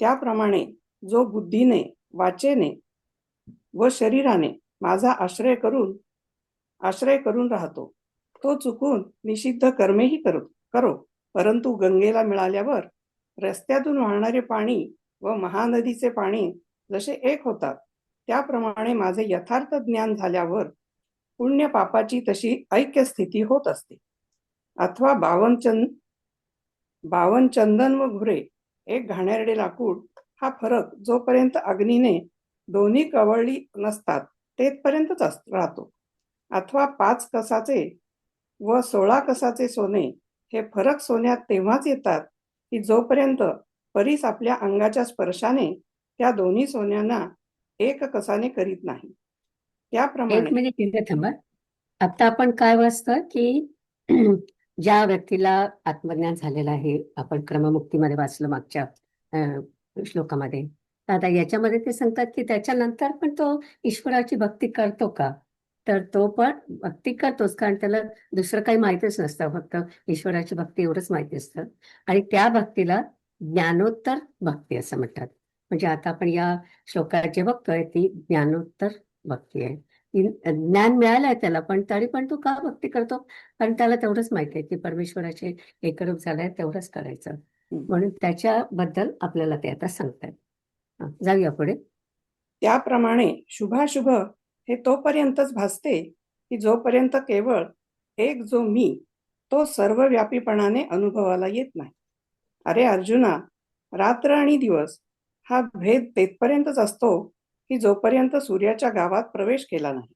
त्याप्रमाणे जो बुद्धीने, वाचेने व शरीराने माझा आश्रय करून राहतो, तो चुकून निषिद्ध कर्मेही करो, परंतु गंगेला मिळाल्यावर रस्त्यातून वाहणारे पाणी व महानदीचे पाणी जसे एक होतात, त्याप्रमाणे माझे यथार्थ ज्ञान झाल्यावर पुण्य पापाची तशी ऐक्य स्थिती होत असते. अथवा 52 चंदन व घुरे एक घाणेरडे लाकूड हा फरक जोपर्यंत अग्नीने दोन्ही कवळली नसतात तेथपर्यंतच राहतो. अथवा 5 कसाचे व 16 कसाचे सोने हे फरक सोन्यात तेव्हाच येतात की जोपर्यंत परीस आपल्या अंगाच्या स्पर्शाने त्या दोन्ही सोन्यांना एक कसाने करीत नाही. त्याप्रमाणे 1 मिनिट इथे थांबा. आता आपण काय वाचतं की ज्या व्यक्तीला आत्मज्ञान झालेलं आहे, आपण क्रममुक्तीमध्ये वाचलं मागच्या श्लोकामध्ये. तर आता याच्यामध्ये ते सांगतात की त्याच्यानंतर पण तो ईश्वराची भक्ती करतो का? तर तो पण भक्ती करतोच, कारण त्याला दुसरं काही माहितीच नसतं, फक्त ईश्वराची भक्ती एवढंच माहिती असतं. आणि त्या भक्तीला ज्ञानोत्तर भक्ती असं म्हणतात. म्हणजे आता आपण या श्लोकात जे बघतोय ती ज्ञानोत्तर भक्ती आहे. ज्ञान मिळालंय त्याला, पण तरी पण तो का भक्ती करतो? कारण त्याला तेवढंच माहिती आहे की परमेश्वराचे एकरूप झालंय, तेवढंच करायचं. म्हणून त्याच्याबद्दल आपल्याला ते आता सांगतात. जाऊया पुढे. त्याप्रमाणे शुभाशुभ हे तोपर्यंतच भासते की जोपर्यंत केवळ एक जो मी, तो सर्वव्यापीपणाने अनुभवाला येत नाही. अरे अर्जुना, रात्र आणि दिवस हा भेद तेथपर्यंतच असतो की जोपर्यंत सूर्याच्या गावात प्रवेश केला नाही.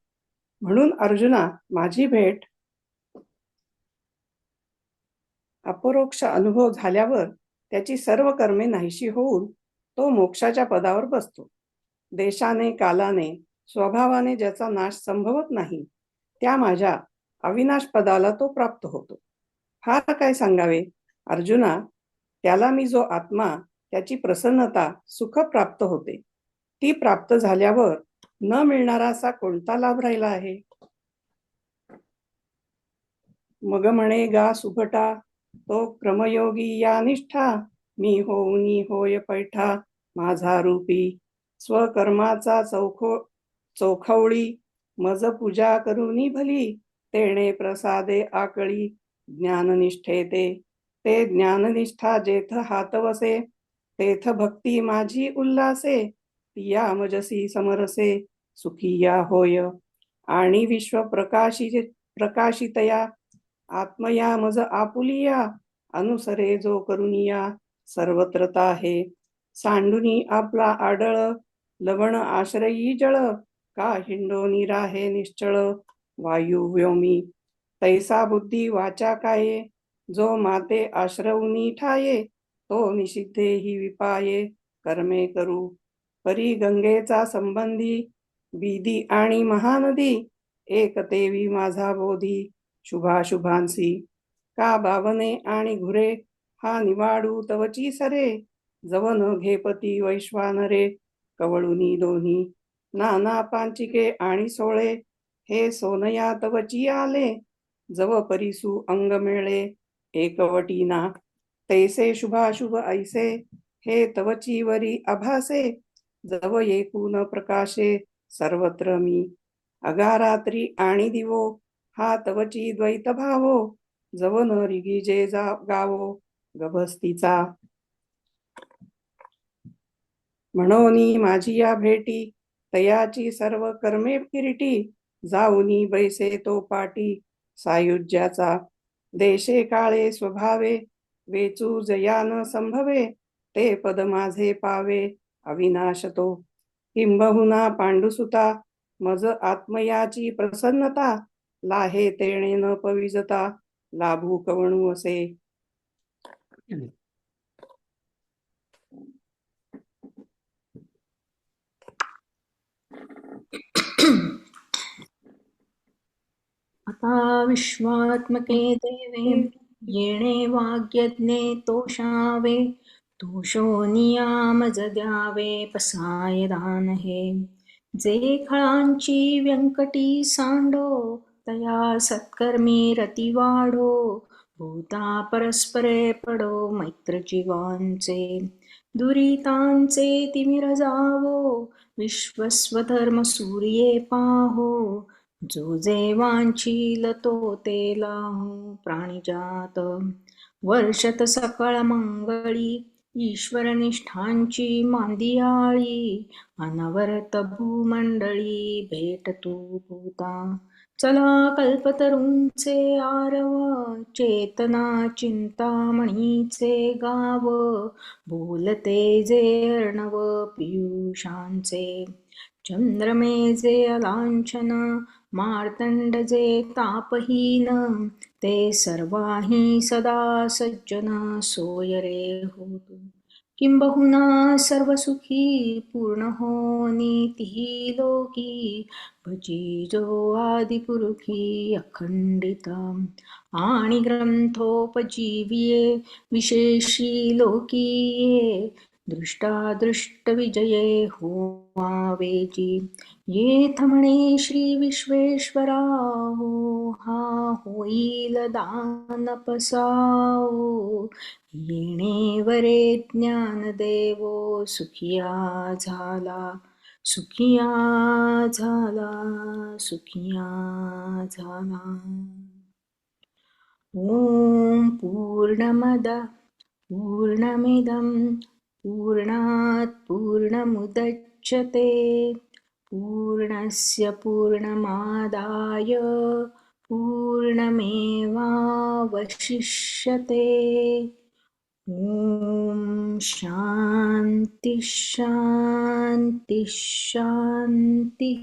म्हणून अर्जुना, माझी भेट अपरोक्ष अनुभव झाल्यावर त्याची सर्व कर्मे नाहीशी होऊन तो मोक्षाच्या पदावर बसतो. देशाने, कालाने, स्वभावाने ज्याचा नाश संभवत नाही, त्या माझ्या अविनाश पदाला तो प्राप्त होतो. फार काय सांगावे अर्जुना, त्याला मी जो आत्मा, त्याची प्रसन्नता, सुख प्राप्त होते, ती प्राप्त झाल्यावर न मिळणारा असा कोणता लाभ राहिला आहे? मग म्हणे गा सुभटा, तो क्रमयोगी या निष्ठा, मी होऊनी होय पैठा माझा रूपी, स्वकर्माचा चोखवळी, मज पूजा करुनी भली, तेणे प्रसादे आकळी, ज्ञाननिष्ठे ते ज्ञाननिष्ठा जेथ हात वसे, तेथ भक्ती माझी उल्हासे, तिया मजसी समरसे, सुखिया होय. आणि विश्व प्रकाशितया, आत्मया मज आपुलिया, अनुसरे जो करुनिया, सर्वत्रता हे. सांडुनी आपला आडळ, लवण आश्रयी जळ, का हिंडो निराहे निश्चळ, वायू व्योमी. तैसा बुद्धी वाचा काये, जो माते आश्रवनी ठाये, तो निषिद्धे ही विपाये, कर्मे करू. परी गंगेचा संबंधी, बिदी आणि महानदी, एक तेवी माझा बोधी, शुभाशुभांसी. का बावने आणि घुरे, हा निवाडू तवची सरे, जवन घेपती वैश्वानरे, कवळुनी दोन्ही. नाना पांचिके आणि सोळे, हे सोनया तवची आले, जव परिसू अंग मेळे, एकवटीना. तैसे शुभाशुभ ऐसे, हे तवची वरी आभासे, जव एकून प्रकाशे, सर्वत्र मी. अगारात्री आणि दिवो, हा तवची द्वैत भावो, जव न रिगिजे गावो, गभस्तीचा. म्हणोनी माझी या भेटी, तयाची सर्व कर्मे किरीटी, जाऊनी बैसे तो पाटी, सायुज्याचा. देशे काळे स्वभावे, वेचू जयान संभवे, ते पद माझे पावे, अविनाश तो. किंबहुना पांडुसुता, मज आत्मयाची प्रसन्नता, लाहे तेणे न पविजता, लाभू कवणू असे. आता विश्वात्मके देवे, येणे वाग्यज्ञे तोषावे, तोषो नियामज द्यावे, पसाय दान हे. जे खळांची व्यंकटी सांडो, तया सत्कर्मी रती वाढो, भूता परस्परे पडो मैत्र जीवांचे, दुरितांचे तिमिर जावो, विश्वस्वधर्म सूर्ये पाहो, जो जे वांछील तो ते लाहो, प्राणिजात. वर्षत सकळ मंगळी, ईश्वरनिष्ठांची मांदियाळी, अनवरत भूमंडळी, भेट तू भूता. चला कल्पतरूंचे आरव, चेतना चिंतामणीचे गाव, बोलते जे अर्णव पियुषांचे, चंद्रमे जे अलांछन, मार्तंड जे तापहीन, ते सर्वाही सदा सज्जन, सोय रे होतो. किंबहुना सर्वसुखी, पूर्ण हो नीतिही लोकी, भजी जो आदिपुरुषी अखंडिता. आणि ग्रंथोपजीविये, विशेषी लोकीये, दृष्टादृष्ट विजये होवावेजी. येथ म्हणे श्री विश्वेश्वरा, हो हा होईल दानपसाओ, येणे वरे ज्ञानदेवो, सुखिया झाला, सुखिया झाला, सुखिया झाला. ओम पूर्णमद पूर्णमिदं पूर्णात् पूर्णमुदच्यते, पूर्णस्य पूर्णमादाय पूर्णमेवावशिष्यते. ओम शांति शांति शांति.